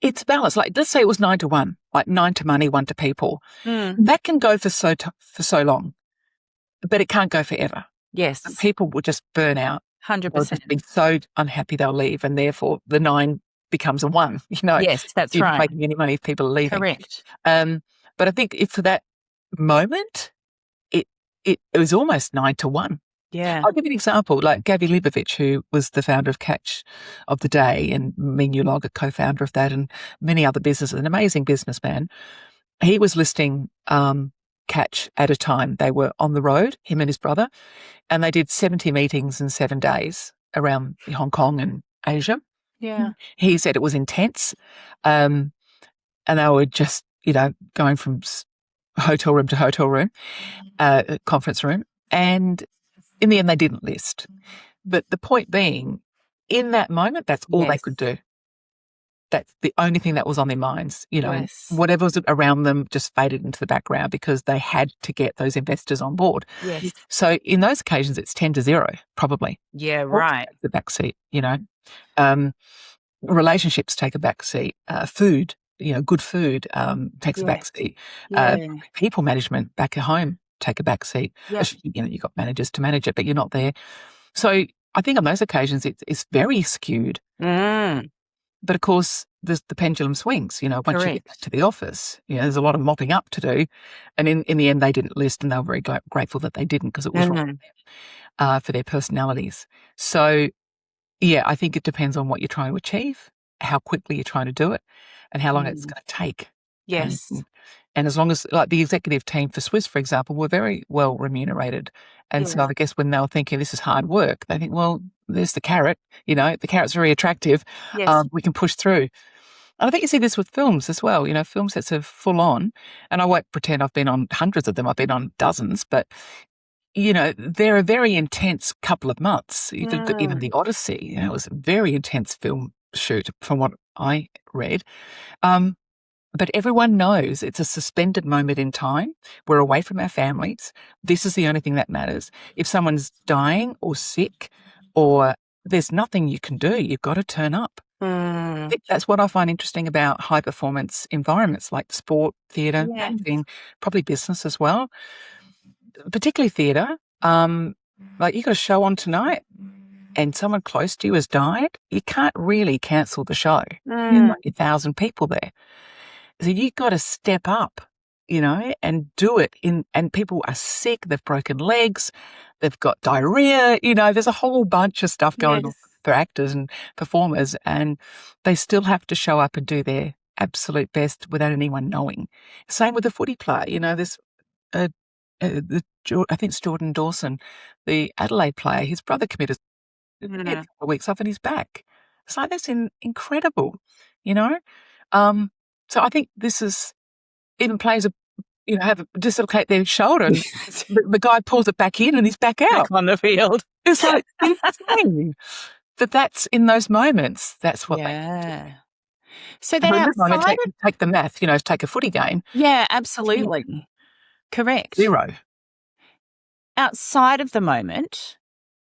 it's balanced. Like, let's say it was 9 to 1, like 9 to money, 1 to people. That can go for so long, but it can't go forever. Yes. And people will just burn out. 100%. They'll just be so unhappy they'll leave, and therefore the 9 becomes a 1. Yes, that's you're right. not making any money if people are leaving. Correct. But I think if for that moment, it was almost 9 to 1. Yeah. I'll give you an example, like Gabby Leibovich, who was the founder of Catch of the Day, and me and Log, a co-founder of that, and many other businesses, an amazing businessman. He was listing Catch at a time. They were on the road, him and his brother, and they did 70 meetings in 7 days around Hong Kong and Asia. Yeah. He said it was intense, and they were just, going from hotel room to hotel room, conference room, and in the end, they didn't list. But the point being, in that moment, that's all they could do. That's the only thing that was on their minds. And whatever was around them just faded into the background because they had to get those investors on board. Yes. So in those occasions, it's 10 to 0, probably. Yeah, right. The backseat, relationships take a backseat. Food, good food takes a backseat. People management back at home take a back seat. You've got managers to manage it, but you're not there. So I think on those occasions, it's very skewed. But of course, the pendulum swings, once you get back to the office, there's a lot of mopping up to do. And in the end, they didn't list, and they were very grateful that they didn't, because it was wrong for their personalities. So, I think it depends on what you're trying to achieve, how quickly you're trying to do it, and how long it's going to take. Yes. And as long as, like the executive team for Swiss, for example, were very well remunerated. And so I guess when they were thinking this is hard work, they think, well, there's the carrot, the carrot's very attractive. Yes. We can push through. And I think you see this with films as well. Film sets are full on, and I won't pretend I've been on hundreds of them. I've been on dozens, but they're a very intense couple of months. Even the Odyssey, it was a very intense film shoot from what I read. But everyone knows it's a suspended moment in time. We're away from our families. This is the only thing that matters. If someone's dying or sick, or there's nothing you can do, you've got to turn up. I think that's what I find interesting about high performance environments like sport, theatre, acting, probably business as well, particularly theatre. Like you got a show on tonight and someone close to you has died, you can't really cancel the show. There's like 1,000 people there. So you've got to step up, and do it and people are sick, they've broken legs, they've got diarrhea, there's a whole bunch of stuff going on for actors and performers, and they still have to show up and do their absolute best without anyone knowing. Same with the footy player, there's I think it's Jordan Dawson, the Adelaide player, his brother committed a couple of weeks off and he's back. It's like, that's incredible, so I think this is, even players have dislocate their shoulder and the guy pulls it back in and he's back out. Back on the field. It's like insane. That's in those moments, that's what they So then outside take the math, take a footy game. Yeah, absolutely. Correct. 0. Outside of the moment,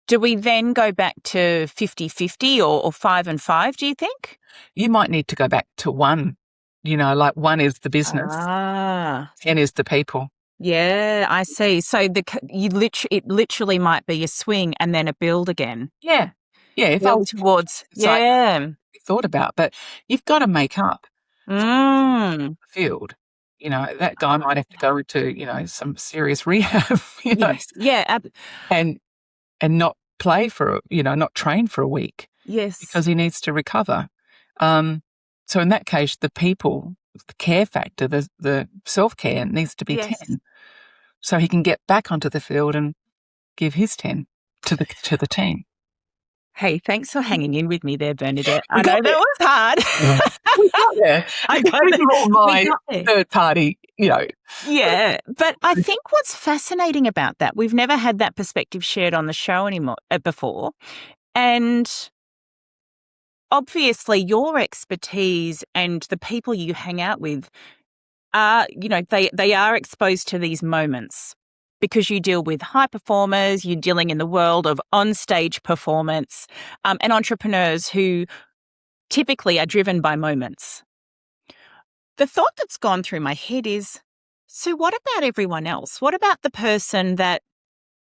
do we then go back to 50-50 or 5 and 5, do you think? You might need to go back to 1. Like 1 is the business, 10 is the people. Yeah, I see. So it literally might be a swing and then a build again. Yeah. If I was towards, thought about, but you've got to make up the field. That guy might have to go into, some serious rehab, Yes. Yeah. and not play not train for a week. Yes. Because he needs to recover. So in that case, the people, the care factor, the self-care needs to be 10. So he can get back onto the field and give his 10 to the team. Hey, thanks for hanging in with me there, Bernadette. I know that was hard. We got there. These are all my third party, Yeah, but I think what's fascinating about that, we've never had that perspective shared on the show before, and obviously your expertise and the people you hang out with are, they are exposed to these moments because you deal with high performers, you're dealing in the world of on-stage performance, and entrepreneurs who typically are driven by moments. The thought that's gone through my head is, so what about everyone else? What about the person that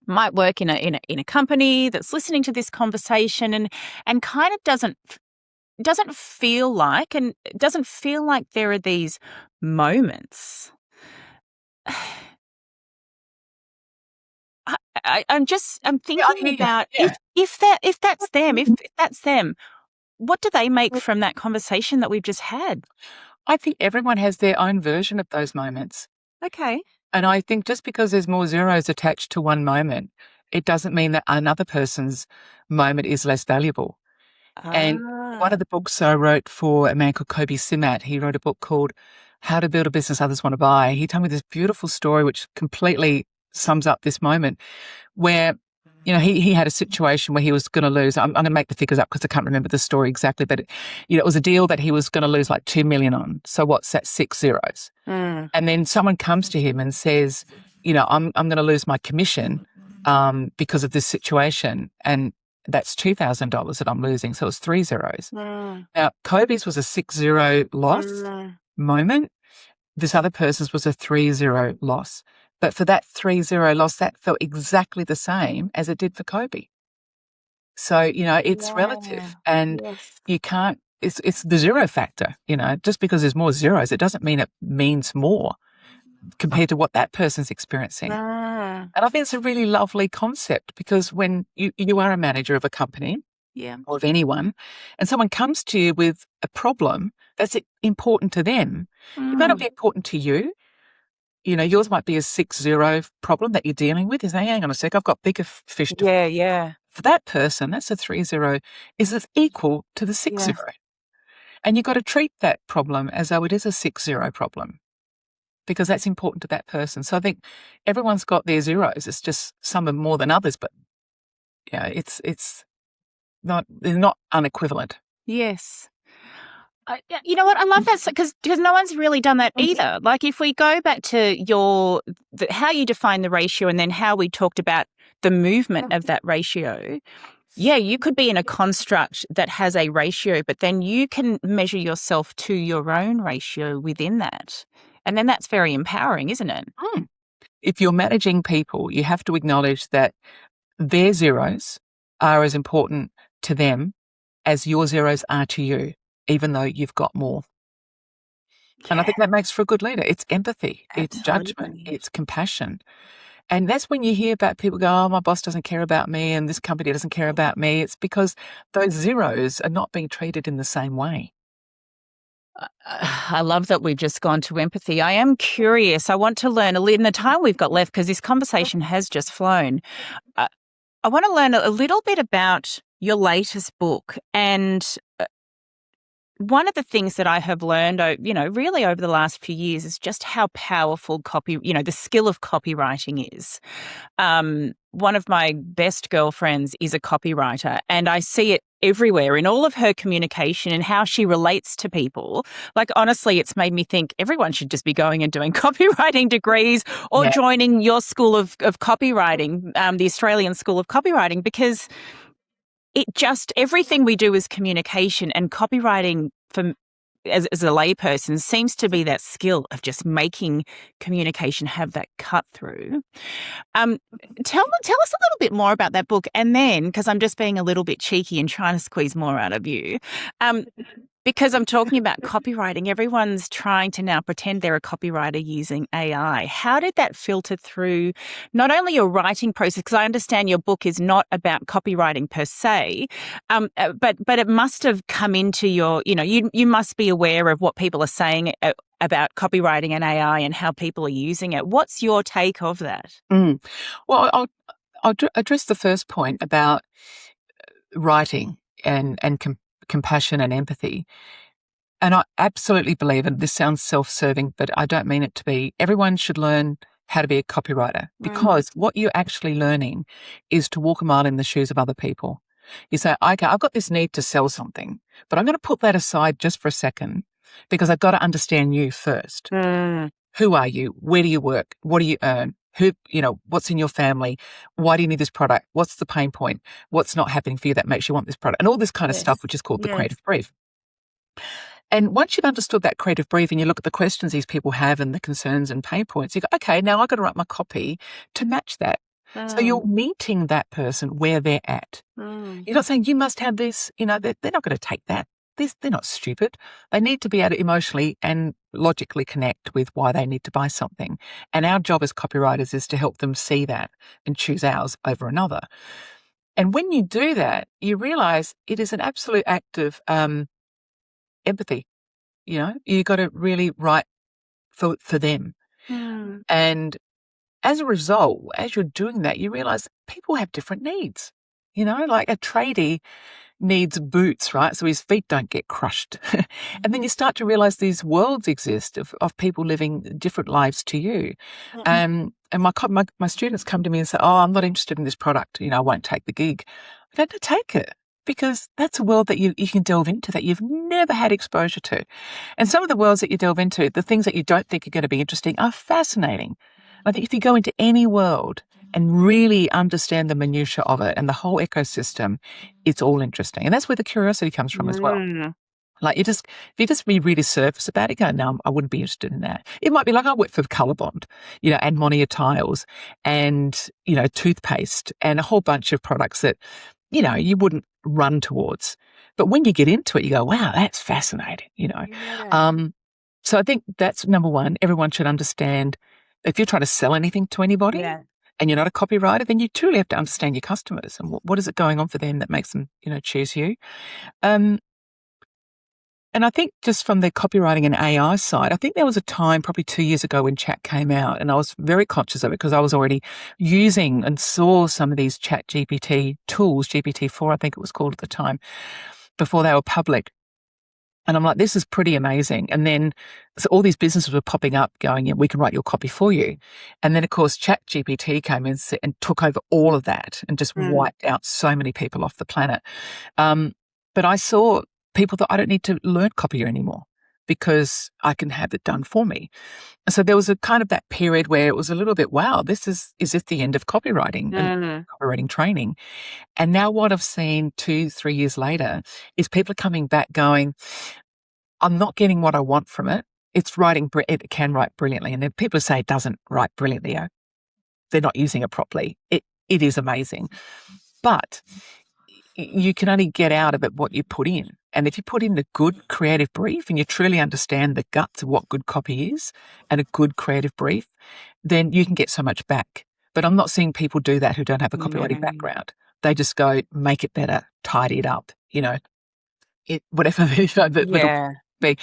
might work in a company that's listening to this conversation and kind of doesn't feel like there are these moments? I'm thinking about if that's them, what do they make from that conversation that we've just had? I think everyone has their own version of those moments. Okay. And I think just because there's more zeros attached to one moment, it doesn't mean that another person's moment is less valuable. And one of the books I wrote for a man called Kobe Simat, he wrote a book called How to Build a Business Others Want to Buy. He told me this beautiful story which completely sums up this moment where, he had a situation where he was going to lose. I'm going to make the figures up because I can't remember the story exactly, but it was a deal that he was going to lose like 2 million on. So what's that? 6 zeros. And then someone comes to him and says, I'm going to lose my commission because of this situation, and that's $2,000 that I'm losing. So it's 3 zeros. Now, Kobe's was a 6-0 loss moment. This other person's was a 3-0 loss. But for that 3-0 loss, that felt exactly the same as it did for Kobe. So, it's relative, and you can't, it's the zero factor, just because there's more zeros, it doesn't mean it means more compared to what that person's experiencing. And I think it's a really lovely concept because when you are a manager of a company or of anyone, and someone comes to you with a problem that's important to them, it might not be important to you. Yours might be a 6-0 problem that you're dealing with. Is hang on a sec, I've got bigger fish to fry. Yeah. For that person, that's a 3-0 is equal to the 6-0. And you've got to treat that problem as though it is a 6-0 problem because that's important to that person. So I think everyone's got their zeros. It's just some are more than others, but it's not, they're not unequivalent. Yes. You know what? I love that because no one's really done that either. Like if we go back to how you define the ratio and then how we talked about the movement of that ratio, Yeah, you could be in a construct that has a ratio, but then you can measure yourself to your own ratio within that. And then that's very empowering, isn't it? If you're managing people, you have to acknowledge that their zeros are as important to them as your zeros are to you, even though you've got more. And I think that makes for a good leader. It's empathy, it's judgment, it's compassion. And that's when you hear about people go, oh, my boss doesn't care about me and this company doesn't care about me. It's because those zeros are not being treated in the same way. I love that we've just gone to empathy. I am curious. I want to learn a little in the time we've got left because this conversation has just flown. I want to learn a little bit about your latest book. And one of the things that I have learned, really over the last few years is just how powerful the skill of copywriting is. One of my best girlfriends is a copywriter, and I see it everywhere in all of her communication and how she relates to people. Like, honestly, it's made me think everyone should just be going and doing copywriting degrees or joining your school of copywriting, the Australian School of Copywriting, because everything we do is communication, and copywriting as a layperson seems to be that skill of just making communication have that cut through. Tell us a little bit more about that book, and then, because I'm just being a little bit cheeky and trying to squeeze more out of you, because I'm talking about copywriting, everyone's trying to now pretend they're a copywriter using AI. How did that filter through not only your writing process, because I understand your book is not about copywriting per se, but it must have come into your, you must be aware of what people are saying about copywriting and AI and how people are using it. What's your take of that? Well, I'll address the first point about writing and compassion and empathy. And I absolutely believe, and this sounds self-serving, but I don't mean it to be, everyone should learn how to be a copywriter, because what you're actually learning is to walk a mile in the shoes of other people. You say, okay, I've got this need to sell something, but I'm going to put that aside just for a second because I've got to understand you first. Who are you? Where do you work? What do you earn? What's in your family? Why do you need this product? What's the pain point? What's not happening for you that makes you want this product? And all this kind of stuff, which is called the creative brief. And once you've understood that creative brief and you look at the questions these people have and the concerns and pain points, you go, okay, now I've got to write my copy to match that. So you're meeting that person where they're at. You're not saying you must have this, they're not going to take that. They're not stupid. They need to be able to emotionally and logically connect with why they need to buy something. And our job as copywriters is to help them see that and choose ours over another. And when you do that, you realize it is an absolute act of empathy. You've got to really write for them. And as a result, as you're doing that, you realize people have different needs. Like a tradie needs boots, right? So his feet don't get crushed. And then you start to realize these worlds exist of people living different lives to you. And my students come to me and say, oh, I'm not interested in this product. I won't take the gig. I don't take it, because that's a world that you can delve into that you've never had exposure to. And some of the worlds that you delve into, the things that you don't think are going to be interesting, are fascinating. I think if you go into any world and really understand the minutiae of it and the whole ecosystem, it's all interesting. And that's where the curiosity comes from as well. Like if you just be really surface about it, go, no, I wouldn't be interested in that. It might be like I work for Colorbond, and Monia tiles and, toothpaste and a whole bunch of products that, you wouldn't run towards. But when you get into it, you go, wow, that's fascinating, So I think that's number one. Everyone should understand, if you're trying to sell anything to anybody and you're not a copywriter, then you truly have to understand your customers and what is it going on for them that makes them, choose you. And I think just from the copywriting and AI side, I think there was a time probably 2 years ago when chat came out, and I was very conscious of it because I was already using and saw some of these chat GPT tools, GPT-4, I think it was called at the time, before they were public. And I'm like, this is pretty amazing. And then so all these businesses were popping up going, we can write your copy for you. And then, of course, chat GPT came in and took over all of that and just wiped out so many people off the planet. But I saw people that I don't need to learn copy anymore, because I can have it done for me. So there was a kind of that period where it was a little bit, wow, is this the end of copywriting and copywriting training? And now what I've seen 2-3 years later is people are coming back going, I'm not getting what I want from it. It's writing, it can write brilliantly. And then people say it doesn't write brilliantly. They're not using it properly. It is amazing. But you can only get out of it what you put in. And if you put in the good creative brief and you truly understand the guts of what good copy is and a good creative brief, then you can get so much back. But I'm not seeing people do that who don't have a copywriting background. They just go, make it better, tidy it up, whatever little be.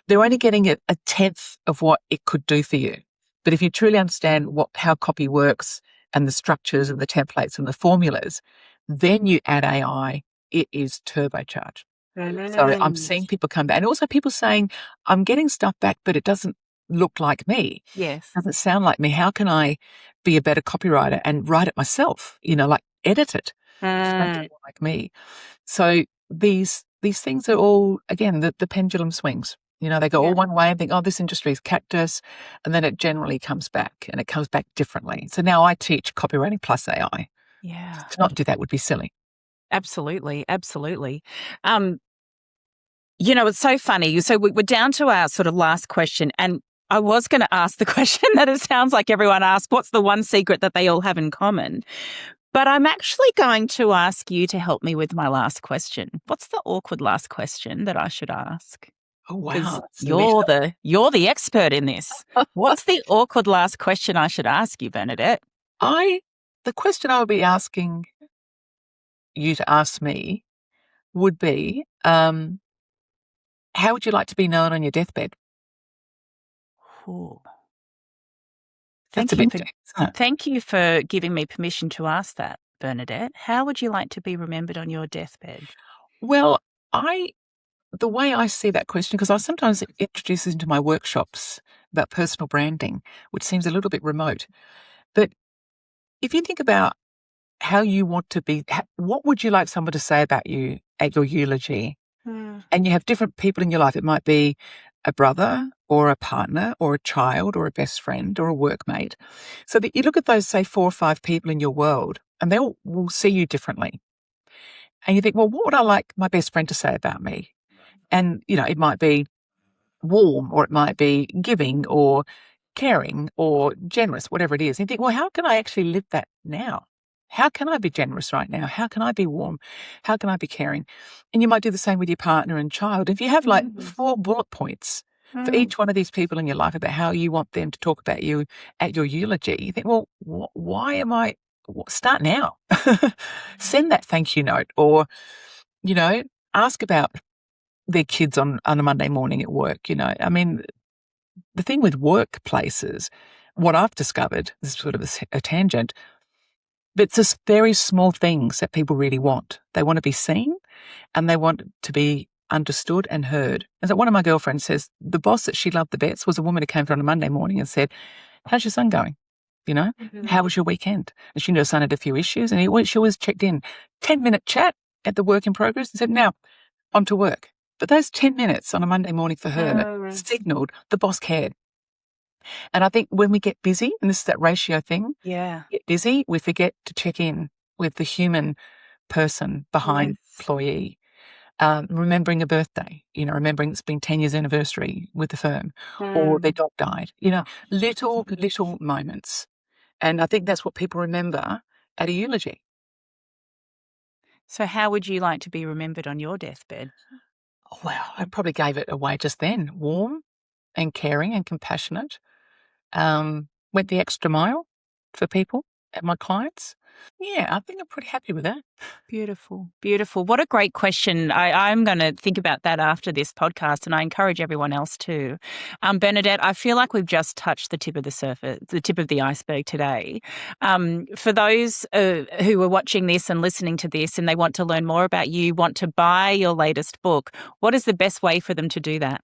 They're only getting a tenth of what it could do for you. But if you truly understand how copy works and the structures and the templates and the formulas, then you add AI, it is turbocharged. So I'm seeing people come back. And also people saying, I'm getting stuff back, but it doesn't look like me. Yes. It doesn't sound like me. How can I be a better copywriter and write it myself? Like edit it to make it more like me. So these things are all, again, the pendulum swings. They go all one way and think, oh, this industry is cactus. And then it generally comes back and it comes back differently. So now I teach copywriting plus AI. Yeah. To not do that would be silly. Absolutely. Absolutely. It's so funny. So we're down to our sort of last question. And I was going to ask the question that it sounds like everyone asks, what's the one secret that they all have in common? But I'm actually going to ask you to help me with my last question. What's the awkward last question that I should ask? Oh, wow. You're the expert in this. What's the awkward last question I should ask you, Bernadette? The question I would be asking you to ask me would be, how would you like to be known on your deathbed? Ooh. That's a bit deep, isn't it? Thank you for giving me permission to ask that, Bernadette. How would you like to be remembered on your deathbed? Well, the way I see that question, because I sometimes introduce it into my workshops about personal branding, which seems a little bit remote. But if you think about how you want to be, what would you like someone to say about you at your eulogy? And you have different people in your life. It might be a brother or a partner or a child or a best friend or a workmate. So that you look at those, say, 4 or 5 people in your world, and they all will see you differently. And you think, well, what would I like my best friend to say about me? And, it might be warm, or it might be giving or caring or generous, whatever it is. And you think, well, how can I actually live that now? How can I be generous right now? How can I be warm? How can I be caring? And you might do the same with your partner and child. If you have 4 bullet points for each one of these people in your life about how you want them to talk about you at your eulogy, you think, well, why am I... Start now. Send that thank you note, or, ask about their kids on a Monday morning at work. I mean, the thing with workplaces, what I've discovered, this is sort of a tangent, but it's just very small things that people really want. They want to be seen and they want to be understood and heard. And so one of my girlfriends says the boss that she loved the best was a woman who came through on a Monday morning and said, how's your son going? How was your weekend? And she knew her son had a few issues, and she always checked in. 10-minute chat at the work in progress and said, now, on to work. But those 10 minutes on a Monday morning for her signalled the boss cared. And I think when we get busy, and this is that ratio thing, get busy, we forget to check in with the human person behind employee. Remembering a birthday, remembering it's been 10 years anniversary with the firm, or their dog died, little moments. And I think that's what people remember at a eulogy. So how would you like to be remembered on your deathbed? Well, I probably gave it away just then. Warm and caring and compassionate. Went the extra mile for people and my clients. Yeah, I think I'm pretty happy with that. Beautiful, beautiful. What a great question. I'm going to think about that after this podcast, and I encourage everyone else to. Bernadette, I feel like we've just touched the tip of the surface, the tip of the iceberg today. For those who are watching this and listening to this and they want to learn more about you, want to buy your latest book, what is the best way for them to do that?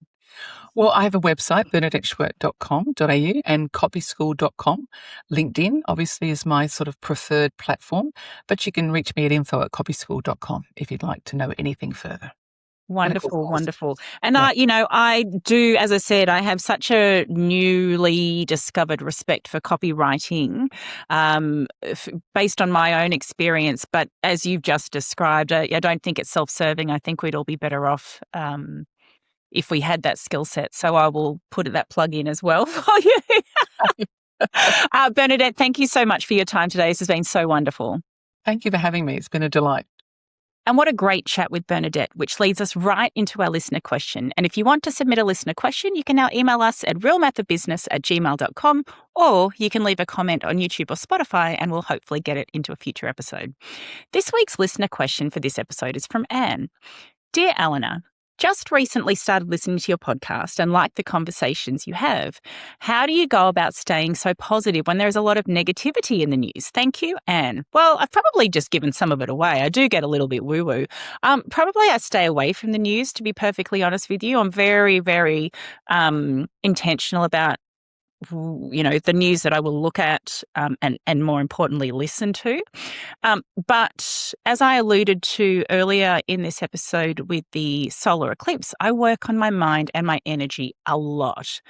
Well, I have a website, bernadetteshwert.com.au and copyschool.com. LinkedIn, obviously, is my sort of preferred platform, but you can reach me at info@copyschool.com if you'd like to know anything further. And of course, Wonderful. And yeah. I do, as I said, I have such a newly discovered respect for copywriting, based on my own experience. But as you've just described, I don't think it's self-serving. I think we'd all be better off if we had that skill set. So I will put that plug in as well for you. Bernadette, thank you so much for your time today. This has been so wonderful. Thank you for having me. It's been a delight. And what a great chat with Bernadette, which leads us right into our listener question. And if you want to submit a listener question, you can now email us at realmathofbusiness@gmail.com, or you can leave a comment on YouTube or Spotify and we'll hopefully get it into a future episode. This week's listener question for this episode is from Anne. Dear Eleanor, just recently started listening to your podcast and like the conversations you have. How do you go about staying so positive when there's a lot of negativity in the news? Thank you, Anne. Well, I've probably just given some of it away. I do get a little bit woo-woo. Probably I stay away from the news, to be perfectly honest with you. I'm very, very intentional about the news that I will look at and more importantly, listen to. But as I alluded to earlier in this episode with the solar eclipse, I work on my mind and my energy a lot.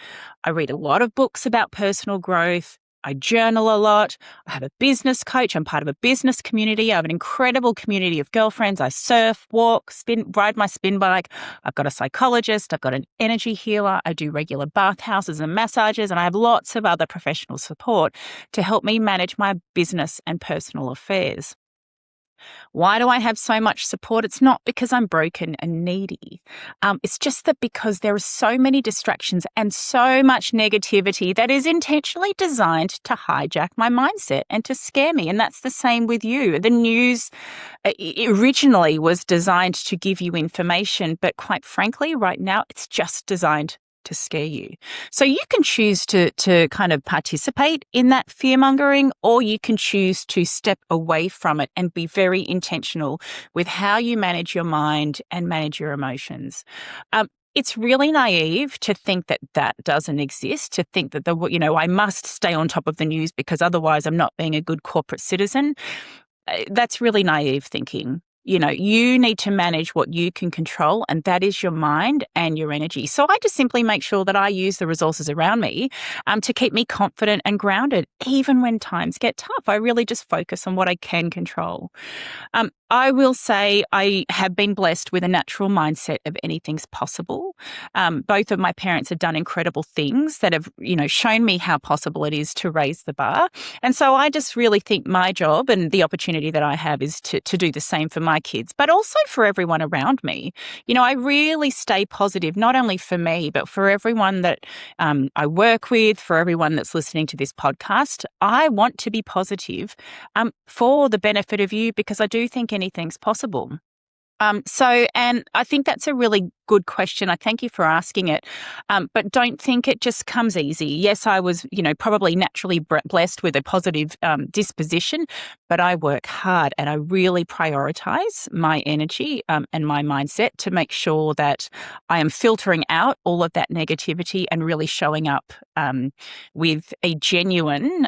I read a lot of books about personal growth. I journal a lot. I have a business coach. I'm part of a business community. I have an incredible community of girlfriends. I surf, walk, ride my spin bike. I've got a psychologist. I've got an energy healer. I do regular bathhouses and massages, and I have lots of other professional support to help me manage my business and personal affairs. Why do I have so much support? It's not because I'm broken and needy. It's just that because there are so many distractions and so much negativity that is intentionally designed to hijack my mindset and to scare me. And that's the same with you. The news originally was designed to give you information, but quite frankly, right now, it's just designed to scare you. So you can choose to kind of participate in that fear-mongering, or you can choose to step away from it and be very intentional with how you manage your mind and manage your emotions. It's really naive to think that that doesn't exist, to think that I must stay on top of the news because otherwise I'm not being a good corporate citizen. That's really naive thinking. You need to manage what you can control, and that is your mind and your energy. So I just simply make sure that I use the resources around me to keep me confident and grounded, even when times get tough. I really just focus on what I can control. I will say I have been blessed with a natural mindset of anything's possible. Both of my parents have done incredible things that have, shown me how possible it is to raise the bar. And so I just really think my job and the opportunity that I have is to do the same for my kids, but also for everyone around me. I really stay positive, not only for me, but for everyone that I work with, for everyone that's listening to this podcast. I want to be positive for the benefit of you, because I do think anything's possible. And I think that's a really good question. I thank you for asking it. But don't think it just comes easy. Yes, I was, probably naturally blessed with a positive disposition, but I work hard and I really prioritize my energy and my mindset to make sure that I am filtering out all of that negativity and really showing up with a genuine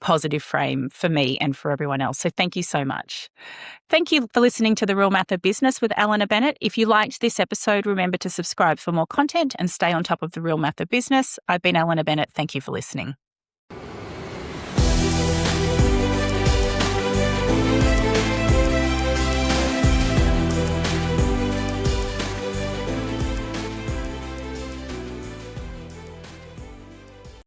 positive frame for me and for everyone else. So thank you so much. Thank you for listening to The Real Math of Business with Eleanor Bennett. If you liked this episode, remember to subscribe for more content and stay on top of the real math of business. I've been Eleanor Bennett. Thank you for listening.